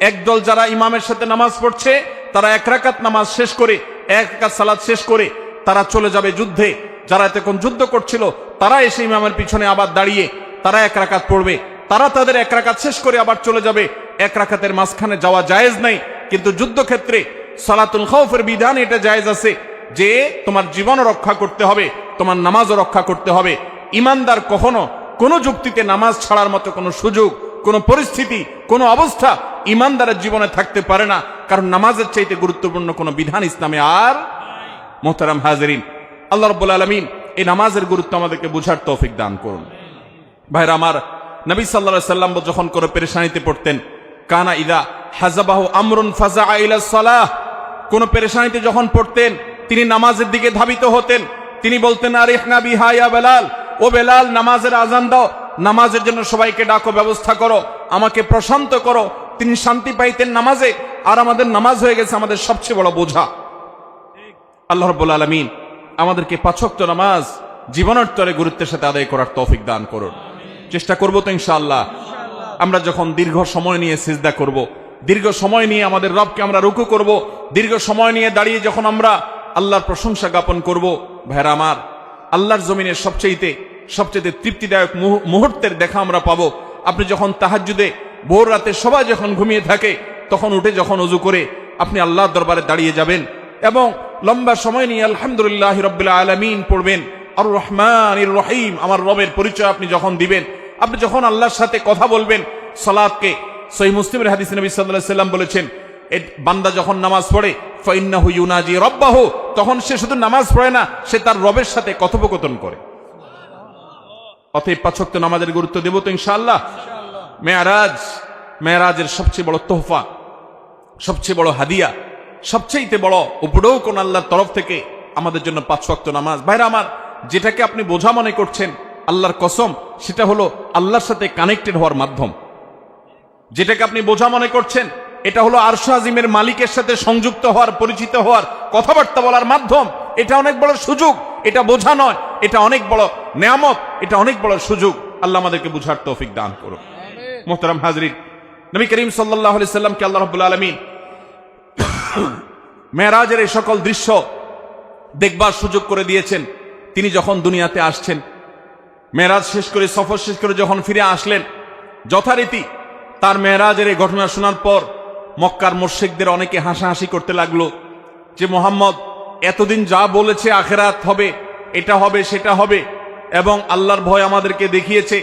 একদল যারা ইমামের সাথে নামাজ পড়ছে, তারা 1 রাকাত নামাজ শেষ করে, 1 রাকাত সালাত শেষ করে তারা চলে যাবে যুদ্ধে। যারা এতক্ষণ যুদ্ধ করছিল, তারা এসে ইমামের পিছনে আবার দাঁড়িয়ে তারা 1 রাকাত পড়বে। তারা তাদের 1 রাকাত শেষ করে আবার চলে যাবে। 1 রাকাতের মাঝখানে যাওয়া জায়েজ নাই। কিন্তু যুদ্ধক্ষেত্রে সালাতুল খৌফের বিধান এটা জায়েজ আছে যে তোমার জীবন রক্ষা করতে হবে, তোমার নামাজও রক্ষা করতে হবে। ইমানদার কখনো কোনো যুক্তিতে নামাজ ছাড়ার মতো কোনো সুযোগ, কোনো পরিস্থিতি, কোনো অবস্থা ইমানদারের জীবনে থাকতে পারে না। কারণ নামাজের চাইতে গুরুত্বপূর্ণ কোনো বিধান ইসলামে আর। মোহতারাম হাজিরিন, আল্লাহ রাব্বুল আলামিন এই নামাজের গুরুত্ব আমাদেরকে বুঝার তৌফিক দান করুন। ভাইরা আমার, নবী সাল্লাল্লাহু আলাইহি সাল্লাম যখন কোনো পেরেশানিতে পড়তেন, কানা ইদা হাযাবাহু আমরুন ফাযাআ ইলা সালাহ, কোন পেরেশানিতে যখন পড়তেন তিনি নামাজের দিকে ধাবিত হতেন। তিনি বলতেন, আরিহনা বিহা ইয়া বেলাল, ও বেলাল নামাজের আযান দাও, নামাজের জন্য সবাইকে ডাকো, ব্যবস্থা করো, আমাকে প্রশান্ত করো। তিনি শান্তি পাইতেন নামাজে। আর আমাদের নামাজ হয়ে গেছে আমাদের সবচেয়ে বড় বোঝা। আল্লাহ রাব্বুল আলামিন আমাদেরকে 5 ওয়াক্ত নামাজ জীবনের তরে গুরুত্বের সাথে আদায় করার তৌফিক দান করুন। চেষ্টা করব তো ইনশাআল্লাহ। আমরা যখন দীর্ঘ সময় নিয়ে সিজদা করব, দীর্ঘ সময় নিয়ে আমাদের রবকে আমরা রুকু করব, দীর্ঘ সময় নিয়ে দাঁড়িয়ে যখন আমরা আল্লাহর প্রশংসা জ্ঞাপন করব, ভাইরা আমার, আল্লাহর জমিনের সবচেয়ে তৃপ্তিদায়ক মুহূর্তের দেখা আমরা পাবো। আপনি যখন তাহাজ্জুদে ভোর রাতে সবাই যখন ঘুমিয়ে থাকে, তখন উঠে যখন ওযু করে আপনি আল্লাহর দরবারে দাঁড়িয়ে যাবেন এবং লম্বা সময় নিয়ে আলহামদুলিল্লাহি রাব্বিল আলামিন পড়বেন। আর রহমানির রহিম, আমার রবের পরিচয় আপনি যখন দিবেন, আপনি যখন আল্লাহর সাথে কথা বলবেন। সালাতকে সহিহ মুসলিমের হাদিসে নবী সাল্লাল্লাহু আলাইহি সাল্লাম বলেছেন, বান্দা যখন নামাজ পড়ে ফাইন্নাহু ইউনাজি রাব্বাহু, তখন সে শুধু নামাজ পড়ে না, সে তার রবের সাথে কথোপকথন করে। অতএব 5 ওয়াক্ত নামাজের গুরুত্ব দেব তো ইনশাআল্লাহ। মেরাজের সবচেয়ে বড় তোহফা, সবচেয়ে বড় হাদিয়া, সবচেয়ে বড় উপঢৌকন আল্লাহর তরফ থেকে আমাদের জন্য 5 ওয়াক্ত নামাজ। ভাইরা আমার, যেটাকে আপনি বোঝা মনে করছেন, আল্লাহর কসম, সেটা হলো আল্লাহর সাথে কানেক্টেড হওয়ার মাধ্যম। যেটাকে আপনি বোঝা মনে করছেন, এটা হলো আরশ আজিমের মালিকের সাথে সংযুক্ত হওয়ার, পরিচিত হওয়ার, কথাবার্তা বলার মাধ্যম। এটা অনেক বড় সুযোগ। এটা বোঝা নয়, এটা অনেক বড় নেয়ামত, এটা অনেক বড় সুযোগ। আল্লাহ আমাদেরকে বুঝার তৌফিক দান করুন। মুহতারাম হাজরিন, নবী করিম সাল্লাল্লাহু আলাইহি সাল্লামকে আল্লাহ রাব্বুল আলামিন মেরাজের এই সকল দৃশ্য দেখবার সুযোগ করে দিয়েছেন। তিনি যখন দুনিয়াতে আসছেন, মেরাজ শেষ করে, সফর শেষ করে যখন ফিরে আসলেন, যথারীতি তার মেরাজের এই ঘটনা শোনার পর মক্কার মুশরিকদের অনেকে হাসাহাসি করতে লাগলো যে মোহাম্মদ এতদিন যা বলেছে আখিরাত হবে, এটা হবে, সেটা হবে, এবং আল্লাহর ভয় আমাদেরকে দেখিয়েছে,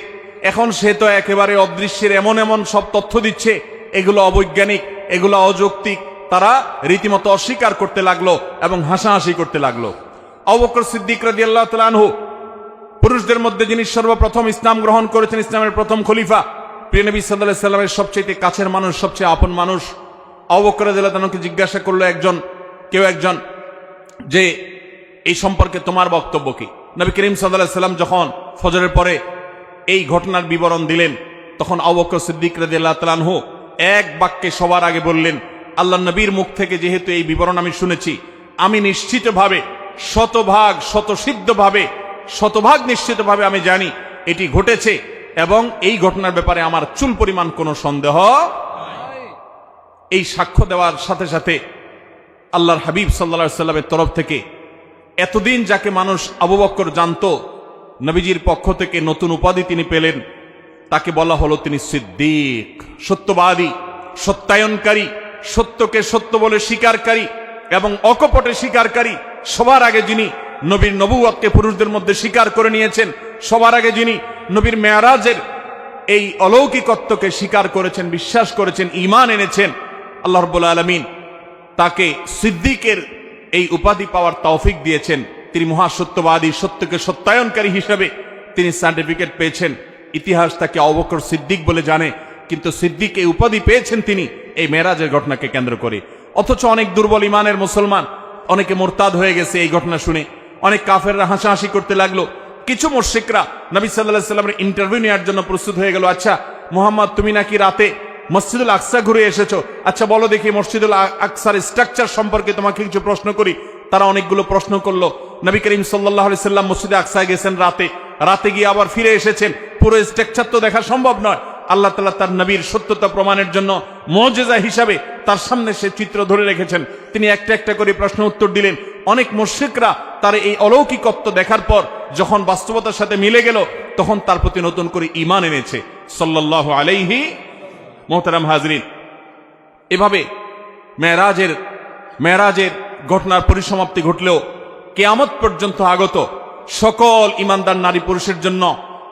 এখন সে তো একেবারে অদৃশ্যের এমন এমন সব তথ্য দিচ্ছে, এগুলো অবৈজ্ঞানিক, এগুলো অযৌক্তিক। তারা রীতিমতো অস্বীকার করতে লাগলো এবং হাসাহাসি করতে লাগলো। আবু বকর সিদ্দিক রাদিয়াল্লাহু তাআলা আনহু, পুরুষদের মধ্যে যিনি সর্বপ্রথম ইসলাম গ্রহণ করেছেন, ইসলামের প্রথম খলিফা, প্রিয় নবী সাল্লাল্লাহু আলাইহি সাল্লামের সবচেয়ে কাছের মানুষ, সবচেয়ে আপন মানুষ, আবু বকর রাদিয়াল্লাহু তাআলাকে জিজ্ঞাসা করলো কেউ একজন যে এই সম্পর্কে তোমার বক্তব্য কি? নবী করিম সাল্লাল্লাহু আলাইহি সাল্লাম যখন ফজরের পরে এই ঘটনার বিবরণ দিলেন, তখন আবু বকর সিদ্দিক রাদিয়াল্লাহু তাআলা আনহু এক বাক্যে সবার আগে বললেন, আল্লাহ নবীর মুখ থেকে যেহেতু এই বিবরণ আমি শুনেছি, আমি নিশ্চিতভাবে, শতভাগ নিশ্চিতভাবে আমি জানি এটি ঘটেছে, এবং এই ঘটনার ব্যাপারে আমার চুল পরিমাণ কোনো সন্দেহ। এই সাক্ষ্য দেওয়ার সাথে সাথে আল্লাহর হাবিব সাল্লাল্লাহু আলাইহি সাল্লামের তরফ থেকে এতদিন যাকে মানুষ আবু বকর জানতো, নবীজির পক্ষ থেকে নতুন উপাধি তিনি পেলেন। তাকে বলা হলো তিনি সিদ্দিক, সত্যবাদী, সত্যায়নকারী, সত্যকে সত্য বলে স্বীকারকারী এবং অকপটে স্বীকারকারী। সবার আগে যিনি নবীর নবুয়তকে পুরুষদের মধ্যে স্বীকার করে নিয়েছেন, সবার আগে যিনি নবীর মেরাজের এই অলৌকিকত্বকে স্বীকার করেছেন, বিশ্বাস করেছেন, ঈমান এনেছেন, আল্লাহ রাব্বুল আলামিন তাকে সিদ্দিকের এই উপাধি পাওয়ার তৌফিক দিয়েছেন। তিনি মহাসত্যবাদী, সত্যকে সত্যায়নকারী হিসেবে তিনি সার্টিফিকেট পেয়েছেন। ইতিহাস তাকে আবু বকর সিদ্দিক বলে জানে, কিন্তু সিদ্দিক এই উপাধি পেয়েছেন তিনি এই মেরাজের ঘটনাকে কেন্দ্র করে। অথচ অনেক দুর্বল ইমানের মুসলমান, অনেকে মোরতাদ হয়ে গেছে এই ঘটনা শুনে। অনেক কাফেররা হাসাহাসি করতে লাগলো। কিছু মুশরিকরা নবী সাল্লাল্লাহু আলাইহি সাল্লামের ইন্টারভিউ নেওয়ার জন্য প্রস্তুত হয়ে গেল। আচ্ছা মুহাম্মদ, তুমি নাকি রাতে মসজিদুল আকসা ঘুরে এসেছো, আচ্ছা বলো দেখি মসজিদুল আকসার স্ট্রাকচার সম্পর্কে তোমাকে কিছু প্রশ্ন করি। তারা অনেকগুলো প্রশ্ন করলো। নবী করিম সাল্লাল্লাহু আলাইহি সাল্লাম মসজিদে আকসায় গেছেন রাতে গিয়ে আবার ফিরে এসেছেন। পুরো স্ট্রাকচার তো দেখা সম্ভব নয়। আল্লাহ তাআলা তার নবীর সত্যতা প্রমাণের জন্য মুজিজা হিসাবে তার সামনে সে চিত্র ধরে রেখেছেন। তিনি একটা একটা করে প্রশ্ন উত্তর দিলেন। অনেক মুশরিকরা তার এই অলৌকিকত্ব দেখার পর যখন বাস্তবতার সাথে মিলে গেল, তখন তার প্রতি নতুন করে ঈমান এনেছে সাল্লাল্লাহু আলাইহি। মুহতারাম হাজরিন, এভাবে মেরাজের ঘটনার পরিসমাপ্তি ঘটলেও কিয়ামত পর্যন্ত আগত সকল ঈমানদার নারী পুরুষের জন্য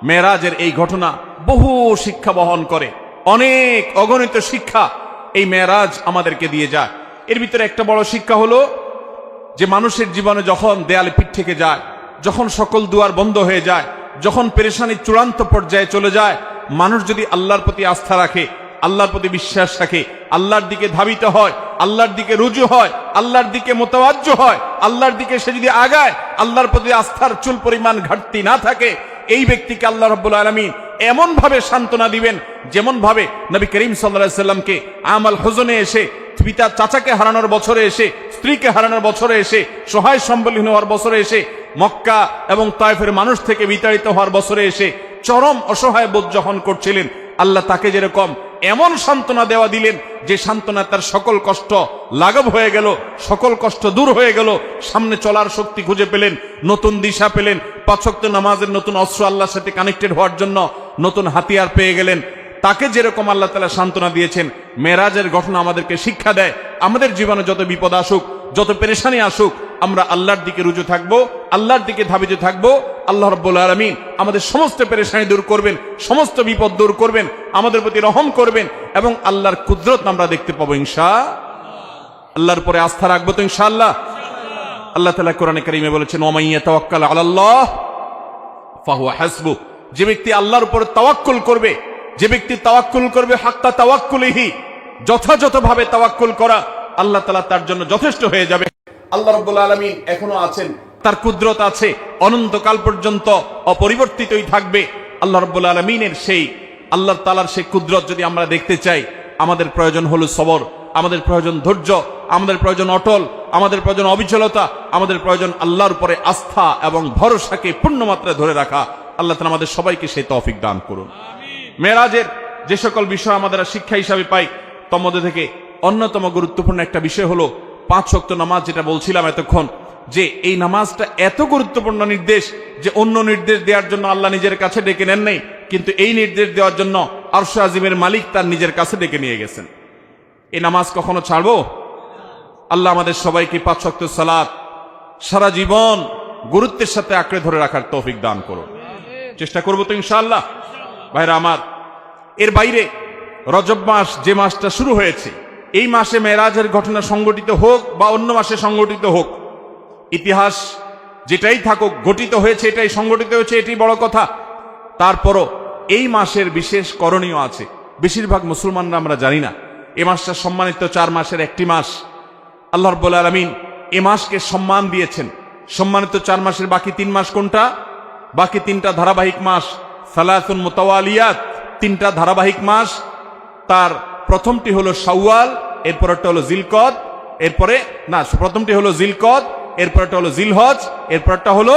মেরাজের এই ঘটনা বহু শিক্ষা বহন করে। অনেক অগণিত শিক্ষা এই মেরাজ আমাদেরকে দিয়ে যায়। এর ভিতরে একটা বড় শিক্ষা হলো যে মানুষের জীবনে যখন দেয়ালে পিঠ থেকে যায়, যখন সকল দুয়ার বন্ধ হয়ে যায়, যখন পেরেশানির চূড়ান্ত পর্যায়ে চলে যায়, মানুষ যদি আল্লাহর প্রতি আস্থা রাখে, আল্লাহর প্রতি বিশ্বাস রাখে, আল্লাহর দিকে ধাবিত হয়, আল্লাহর দিকে রুজু হয়, আল্লাহর দিকে মোতাওয়াজ্জ হয়, আল্লাহর দিকে সে যদি আগায়, আল্লাহর প্রতি আস্থার চুল পরিমাণ ঘাটতি না থাকে, এই ব্যক্তিকে আল্লাহ রাব্বুল আলামিন এমন ভাবে সান্ত্বনা দিবেন যেমন ভাবে নবী করিম সাল্লাল্লাহু আলাইহি সাল্লামকে আমাল হুজনে এসে, পিতা চাচাকে হারানোর বছরে এসে, স্ত্রীকে হারানোর বছরে এসে, সহায় সম্বলহীন হওয়ার বছরে এসে, মক্কা এবং তায়েফের মানুষ থেকে বিতাড়িত হওয়ার বছরে এসে চরম অসহায় বোধ যখন করছিলেন, আল্লাহ তাকে যেরকম এমন সান্ত্বনা দেওয়া দিলেন যে সান্ত্বনা তার সকল কষ্ট লাঘব হয়ে গেল, সকল কষ্ট দূর হয়ে গেল, সামনে চলার শক্তি খুঁজে পেলেন, নতুন দিশা পেলেন, ৫ ওয়াক্ত নামাজের নতুন অস্ত্র আল্লাহর সাথে কানেক্টেড হওয়ার জন্য নতুন হাতিয়ার পেয়ে গেলেন। তাকে যেরকম আল্লাহ তাআলা সান্ত্বনা দিয়েছেন, মেরাজের ঘটনা আমাদেরকে শিক্ষা দেয় আমাদের জীবনে যত বিপদ আসুক, যত পেরেশানি আসুক, আমরা আল্লাহর দিকে রুজু থাকবো, আল্লাহর দিকে ধাবিত থাকবো। আল্লাহ রাব্বুল আলামিন আমাদের সমস্ত পেরেশানি দূর করবেন, সমস্ত বিপদ দূর করবেন, আমাদের প্রতি রহম করবেন এবং আল্লাহর কুদরত আমরা দেখতে পাবো ইনশাআল্লাহ। আল্লাহর উপরে আস্থা রাখবো তো ইনশাআল্লাহ। আল্লাহ তাআলা কোরআনে কারীমে বলেছেন, ওয়া মান ইয়াতাওয়াক্কাল আলাল্লাহ ফাহুয়া হাসবুহ। যে ব্যক্তি আল্লাহর উপরে তাওয়াক্কুল করবে, যে ব্যক্তি তাওয়াক্কুল করবে হাক্কা তাওয়াক্কুলিহি, যথাযথভাবে তাওয়াক্কুল করা, আল্লাহ তাআলা তার জন্য যথেষ্ট হয়ে যাবে। আল্লাহ রাব্বুল আলামিন এখনো আছেন, তার কুদরত আছে, অনন্তকাল পর্যন্ত অপরিবর্তিতই থাকবে। আল্লাহ রাব্বুল আলামিনের সেই আল্লাহ তাআলার সেই কুদরত যদি আমরা দেখতে চাই, আমাদের প্রয়োজন হলো সবর, আমাদের প্রয়োজন ধৈর্য, আমাদের প্রয়োজন অটল, আমাদের প্রয়োজন অবিচলতা, আমাদের প্রয়োজন আল্লাহর উপরে আস্থা এবং ভরসাকে পূর্ণ মাত্রায় ধরে রাখা। আল্লাহ তাআলা আমাদের সবাইকে সেই তৌফিক দান করুন। মেরাজের যে সকল বিষয় আমাদের শিক্ষা হিসাবে পাই তার মধ্যে থেকে অন্যতম গুরুত্বপূর্ণ একটা বিষয় হলো 5 ওয়াক্ত নামাজ, যেটা বলছিলাম এতক্ষণ, যে এই নামাজটা এত গুরুত্বপূর্ণ নির্দেশ যে অন্য নির্দেশ দেওয়ার জন্য আল্লাহ নিজের কাছে ডেকে নেন নাই, কিন্তু এই নির্দেশ দেওয়ার জন্য আরশ আজিমের মালিক তার নিজের কাছে ডেকে নিয়ে গেছেন। এই নামাজ কখনো ছাড়বো? আল্লাহ আমাদের সবাইকে 5 ওয়াক্ত সালাত সারা জীবন গুরুত্বের সাথে আঁকড়ে ধরে রাখার তৌফিক দান করুন। চেষ্টা করবো তো ইনশাআল্লাহ। ভাইরা আমার, এর বাইরে রজব মাস যে মাসটা শুরু হয়েছে, এই মাসে মেরাজের ঘটনা সংঘটিত হোক বা অন্য মাসে সংঘটিত হোক, ইতিহাস যেটাই থাকুক, ঘটিত হয়েছে, এটাই সংঘটিত হয়েছে, এটাই বড় কথা। তারপরও এই মাসের বিশেষ করণীয় আছে। বেশিরভাগ মুসলমানরা আমরা জানি না এই মাসটা সম্মানিত 4 মাসের একটি মাস। আল্লাহ রাব্বুল আলামিন এই মাসকে সম্মান দিয়েছেন। সম্মানিত 4 মাসের বাকি 3 মাস কোনটা? বাকি 3টা ধারাবাহিক মাস, সালাসুন মুতাওয়ালিয়াত, 3টা ধারাবাহিক মাস। তার প্রথমটি হলো শাওয়াল, এরপরটা হলো জিলকদ, এরপরে না, প্রথমটি হলো জিলকদ, এরপরটা হলো জিলহজ, এরপরটা হলো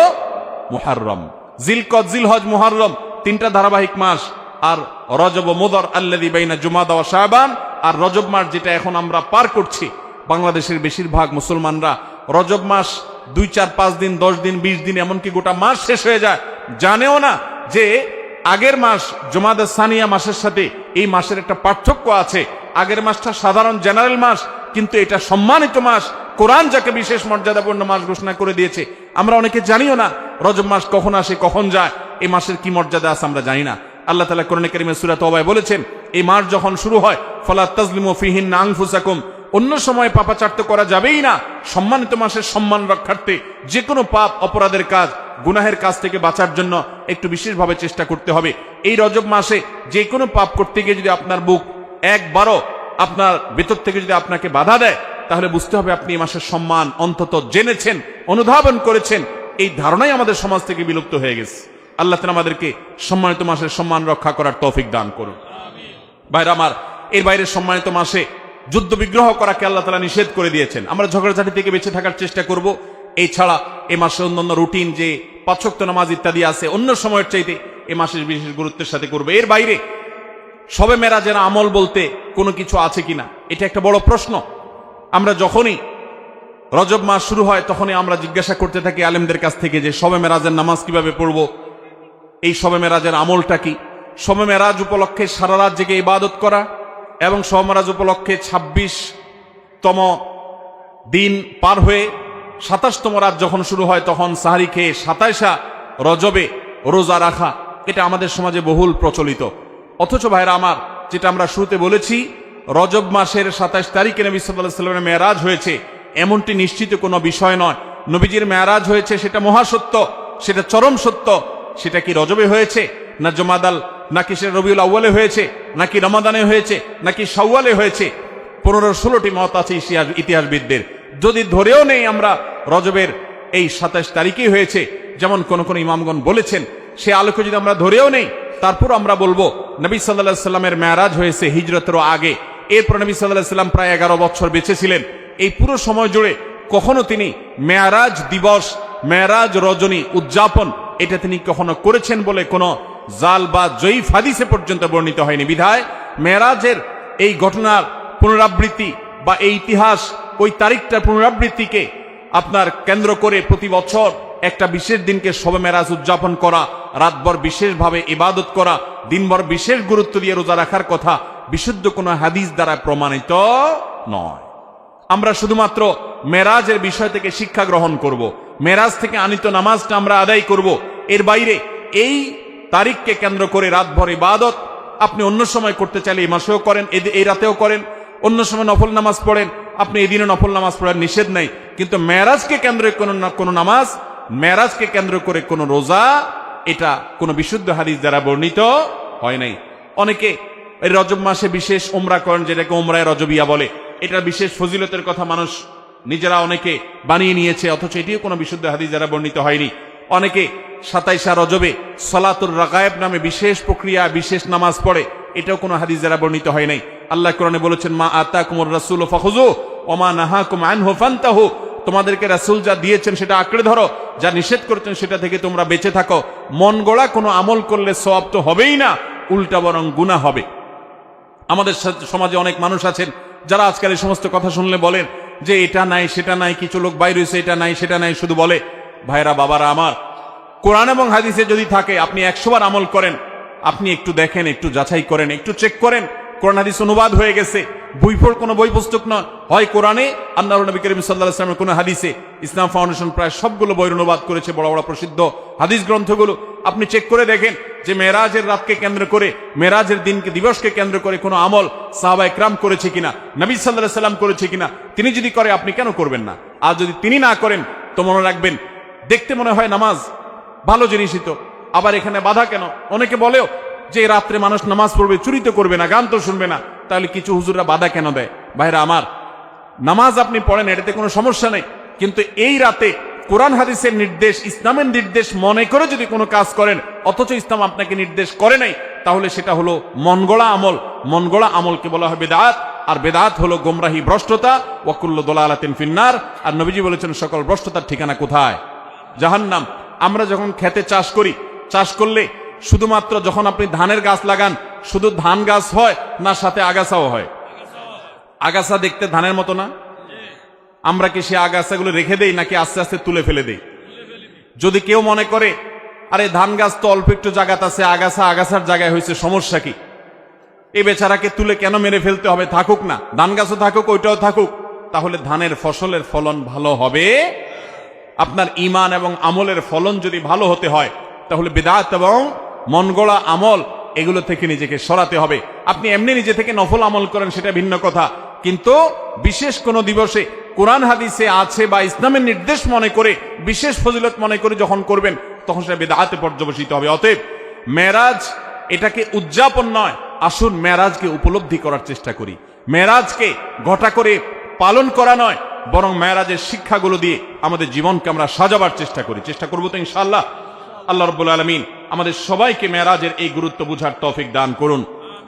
মুহররম। জিলকদ, জিলহজ, মুহররম 3টা ধারাবাহিক মাস। আর রজব মুদর আল্লাযী বাইনা জুমাদা ওয়া শাবান, আর রজব মাস যেটা এখন আমরা পার করছি, বাংলাদেশের বেশিরভাগ মুসলমানরা রজব মাস 2, 4, 5 দিন, 10 দিন, 20 দিন, এমনকি গোটা মাস শেষ হয়ে যায়, জানেও না যে আগের মাস জুমাদা সানিয়া মাসের সাথে এই মাসের একটা পার্থক্য আছে। আগের মাসটা সাধারণ জেনারেল মাস, কিন্তু এটা সম্মানিত মাস। কোরআন যাকে বিশেষ মর্যাদাপূর্ণ মাস ঘোষণা করে দিয়েছে, আমরা অনেকে জানিও না রজব মাস কখন আসে কখন যায়, এই মাসের কি মর্যাদা আছে আমরা জানি না। আল্লাহ তাআলা কোরআনে কারীমে সূরা তাওবায় বলেছেন, এই মাস যখন শুরু হয়, ফালা তাজলিমু ফিহিন্না আনফুসাকুম, অন্য সময় পাপাচার্য করা যাবেই না। সম্মানিত মাসের সম্মান রক্ষার্থে যে কোনো পাপ, অপরাধের কাজ, গুনাহের কাজ থেকে বাঁচার জন্য একটু বিশেষভাবে চেষ্টা করতে হবে। এই রজব মাসে যে কোনো পাপ করতে গিয়ে যদি আপনার বুক একবারও আপনার ভেতর থেকে যদি আপনাকে বাধা দেয়, তাহলে বুঝতে হবে আপনি এই মাসের সম্মান অন্তত জেনেছেন, অনুধাবন করেছেন। এই ধারণাই আমাদের সমাজ থেকে বিলুপ্ত হয়ে গেছে। আল্লাহ তাআলা আমাদেরকে সম্মানিত মাসের সম্মান রক্ষা করার তৌফিক দান করুন। ভাইরা আমার, এর বাইরে সম্মানিত মাসে যুদ্ধ বিগ্রহ করাকে আল্লাহ তাআলা নিষেধ করে দিয়েছেন। আমরা ঝগড়াঝাটি থেকে বেঁচে থাকার চেষ্টা করব। এই ছাড়া এই মাসে অন্যান্য রুটিন যে 5 ওয়াক্ত নামাজ ইত্যাদি আছে, অন্য সময়ের চাইতে এই মাসের বিশেষ গুরুত্বের সাথে করবে। এর বাইরে শবে মেরাজের আমল বলতে কোনো কিছু আছে কিনা, এটা একটা বড় প্রশ্ন। আমরা যখনই রজব মাস শুরু হয় তখনই আমরা জিজ্ঞাসা করতে থাকি আলেমদের কাছ থেকে যে শবে মেরাজের নামাজ কিভাবে পড়ব, এই শবে মেরাজের আমলটা কি। শবে মেরাজ উপলক্ষে সারা রাত জেগে ইবাদত করা এবং শবে মেরাজ উপলক্ষে 26তম দিন পার হয়ে 27তম রাত যখন শুরু হয় তখন সাহারি খেয়ে 27 রজবে রোজা রাখা, এটা আমাদের সমাজে বহুল প্রচলিত। অথচ ভাইরা আমার, যেটা আমরা শুরুতে বলেছি, রজব মাসের 27 তারিখে নবী সাল্লাল্লাহু আলাইহি ওয়াসাল্লামের মেরাজ হয়েছে এমনটি নিশ্চিত কোনো বিষয় নয়। নবীজির মেরাজ হয়েছে সেটা মহাসত্য, সেটা চরম সত্য। সেটা কি রজবে হয়েছে, না জুমাদাল, নাকি সে রবিউল আউয়ালে হয়েছে, নাকি রমাদানে হয়েছে, নাকি শাওয়ালে হয়েছে, 15-16টি মত আছে ইতিহাসবিদদের। যদি ধরেও নেই আমরা রজবের এই 27 তারিখেই হয়েছে, যেমন কোন কোন ইমামগণ বলেছেন, সে আলোকে যদি আমরা ধরেও নেই, তারপর আমরা বলবো নবী সাল্লাল্লাহু আলাইহি সাল্লামের মেরাজ হয়েছে হিজরতেরও আগে। এরপর নবী সাল্লাল্লাহু আলাইহি সাল্লাম প্রায় 11 বছর বেঁচে ছিলেন। এই পুরো সময় জুড়ে কখনো তিনি মেরাজ দিবস, মেরাজ রজনী উদযাপন এটা তিনি কখনো করেছেন বলে কোনো জাল বা জয়ীফ হাদিসে পর্যন্ত বর্ণিত হয়নি। বিধায় মেরাজের এই ঘটনার পুনরাবৃত্তি বা এই ইতিহাস, ওই তারিখটার পুনরাবৃত্তিকে আপনার কেন্দ্র করে প্রতি বছর একটা বিশেষ দিনকে শবে মেরাজ উদযাপন করা, রাতভর বিশেষভাবে ইবাদত করা, দিনভর বিশেষ গুরুত্ব দিয়ে রোজা রাখার কথা বিশুদ্ধ কোনো হাদিস দ্বারা প্রমাণিত নয়। আমরা শুধুমাত্র মেরাজের বিষয় থেকে শিক্ষা গ্রহণ করব, মেরাজ থেকে আনিত নামাজটা আমরা আদায় করব। এর বাইরে এই তারিখকে কেন্দ্র করে রাতভর ইবাদত আপনি অন্য সময় করতে চাইলে এই মাসেও করেন, এই রাতেও করেন। অন্য সময় নফল নামাজ পড়েন, আপনি এই দিনে নফল নামাজ পড়ার নিষেধ নাই। কিন্তু মেরাজকে কেন্দ্র করে কোনো নামাজ, মেরাজকে কেন্দ্র করে কোনো রোজা, এটা কোনো বিশুদ্ধ হাদিস দ্বারা বর্ণিত হয় নাই। অনেকে এই রজব মাসে বিশেষ উমরা করেন, যেটাকে উমরায়ে রজবিয়া বলে। এটা বিশেষ ফজিলতের কথা মানুষ নিজেরা অনেকে বানিয়ে নিয়েছে, অথচ এটিও কোনো বিশুদ্ধ হাদিস দ্বারা বর্ণিত হয়নি। অনেকে 27 রজবে সালাতুর রাগায়েব নামে বিশেষ প্রক্রিয়া, বিশেষ নামাজ পড়ে, এটাও কোনো হাদিস দ্বারা বর্ণিত হয় নাই। আল্লাহ কোরআনে বলেছেন, মা আতাকুমুর রাসূলু ফাখুযু ওয়া মা নাহাকুম আনহু ফান্তাহু, তোমাদেরকে রাসূল যা দিয়েছেন সেটা আঁকড়ে ধরো, যা নিষেধ করেছেন সেটা থেকে তোমরা বেঁচে থাকো। মন গড়া কোনো আমল করলে সওয়াব তো হবেই না, উল্টা বরং গুনাহ হবে। আমাদের সমাজে অনেক মানুষ আছেন যারা আজকাল এই সমস্ত কথা শুনলে বলেন যে এটা নাই সেটা নাই, কিছু লোক বাইরে হয়েছে এটা নাই সেটা নাই শুধু বলে। ভাইরা বাবারা আমার, কোরআন এবং হাদিসে যদি থাকে আপনি 100 বার আমল করেন, আপনি একটু দেখেন, একটু যাচাই করেন, একটু চেক করেন। কোরআন হাদিস অনুবাদ হয়ে গেছে, কোনো বই পুস্তক নয়, হয় কোরআনে আল্লাহর নবী করিম সাল্লাল্লাহু আলাইহি ওয়াসাল্লামের কোন হাদিসে। ইসলাম ফাউন্ডেশন প্রায় সবগুলো বইয়ের অনুবাদ করেছে, বড় বড় প্রসিদ্ধ হাদিস গ্রন্থগুলো। আপনি চেক করে দেখেন যে মেরাজের রাতকে কেন্দ্র করে, মেরাজের দিনকে দিবসকে কেন্দ্র করে কোনো আমল সাহাবা একরাম করেছে কিনা, নবী সাল্লাল্লাহু আলাইহি ওয়াসাল্লাম করেছে কিনা। তিনি যদি করে আপনি কেন করবেন না? আর যদি তিনি না করেন তো মনে রাখবেন, দেখতে মনে হয় নামাজ ভালো জিনিসই তো, আবার এখানে বাধা কেন? অনেকে বলেও যে রাত্রে মানুষ নামাজ পড়বে, চুরি তো করবে না, গান তো শুনবে না, তাহলে কিছু হুজুররা বাধা কেন দেয়? ভাইরা আমার, নামাজ আপনি পড়েন, এটাতে কোনো সমস্যা নেই, কিন্তু এই রাতে কোরআন হাদিসের নির্দেশ, ইসলামের নির্দেশ মনে করে যদি কোনো কাজ করেন অথচ ইসলাম আপনাকে নির্দেশ করে নাই, তাহলে সেটা হলো মনগড়া আমল। মনগড়া আমলকে বলা হয় বেদাত, আর বেদাত হলো গোমরাহি, ভ্রষ্টতা। ওয়া কুল্লু দালালাতিন ফিন্নার। আর নবীজি বলেছেন সকল ভ্রষ্টতার ঠিকানা কোথায়? জাহান্নাম। আমরা যখন খেতে চাষ করি, চাষ করলে শুধুমাত্র যখন আপনি ধানের গাছ লাগান শুধু ধান গাছ হয় না সাথে আগাছাও হয়? আগাছা দেখতে ধানের মতো না? আমরা কি সে আগাছাগুলো রেখে দেই নাকি আস্তে আস্তে তুলে ফেলে দেই? যদি কেউ মনে করে আরে ধান গাছ তো অল্প একটু জায়গাতে আছে, আগাছা আগাছার জায়গায় হয়েছে, সমস্যা কি? এই বেচারাকে তুলে কেন মেরে ফেলতে হবে? থাকুক না, ধান গাছও থাকুক, ওইটাও থাকুক, তাহলে ধানের ফসলের ফলন ভালো হবে। আপনার ঈমান এবং আমলের ফলন যদি ভালো হতে হয় তাহলে বিদআত এবং মনগড়া আমল এগুলো থেকে নিজেকে সরাতে হবে। আপনি এমনি নিজে থেকে নফল আমল করেন সেটা ভিন্ন কথা, কিন্তু বিশেষ কোনো দিবসে কোরআন হাদিসে আছে বা ইসলামের নির্দেশ মনে করে, বিশেষ ফজিলত মনে করে যখন করবেন তখন সেটা বিদআতে পর্যবসিত হবে। অতএব মেরাজ এটাকে উদযাপন নয়, আসুন মেরাজকে উপলব্ধি করার চেষ্টা করি। মেরাজকে ঘটা করে পালন করা নয়, বরং মেরাজের শিক্ষাগুলো দিয়ে আমাদের জীবনকে আমরা সাজাবার চেষ্টা করি। চেষ্টা করবো তো ইনশাআল্লাহ। আল্লাহ রাব্বুল আলামিন আমাদের সবাইকে মেরাজের এই গুরুত্ব বুঝার তৌফিক দান করুন।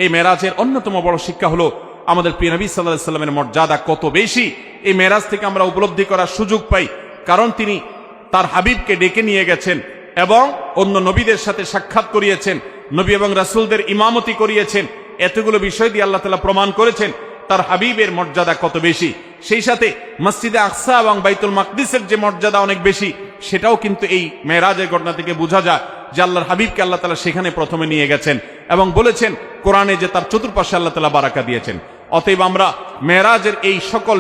এই মেরাজের অন্যতম বড় শিক্ষা হলো আমাদের প্রিয় নবী সাল্লাল্লাহু আলাইহি ওয়াসাল্লামের মর্যাদা কত বেশি। এই মেরাজ থেকে আমরা উপলব্ধি করার সুযোগ পাই, কারণ তিনি তার হাবিবকে ডেকে নিয়ে গেছেন এবং অন্য নবীদের সাথে সাক্ষাৎ করিয়েছেন, নবী এবং রাসূলদের ইমামতি করিয়েছেন। এতগুলো বিষয় দিয়ে আল্লাহ তাআলা প্রমাণ করেছেন তার হাবিবের মর্যাদা কত বেশি। সেই সাথে মসজিদে আকসা এবং বাইতুল মাকদিসের যে মর্যাদা অনেক বেশি, সেটাও কিন্তু এই মেরাজের ঘটনা থেকে বোঝা যায় যে আল্লাহর হাবিবকে আল্লাহ তাআলা সেখানে প্রথমে নিয়ে গেছেন এবং বলেছেন কোরআনে যে তার চতুর্পাশে আল্লাহ তাআলা বারাকা দিয়েছেন। অতএব আমরা মেরাজের এই সকল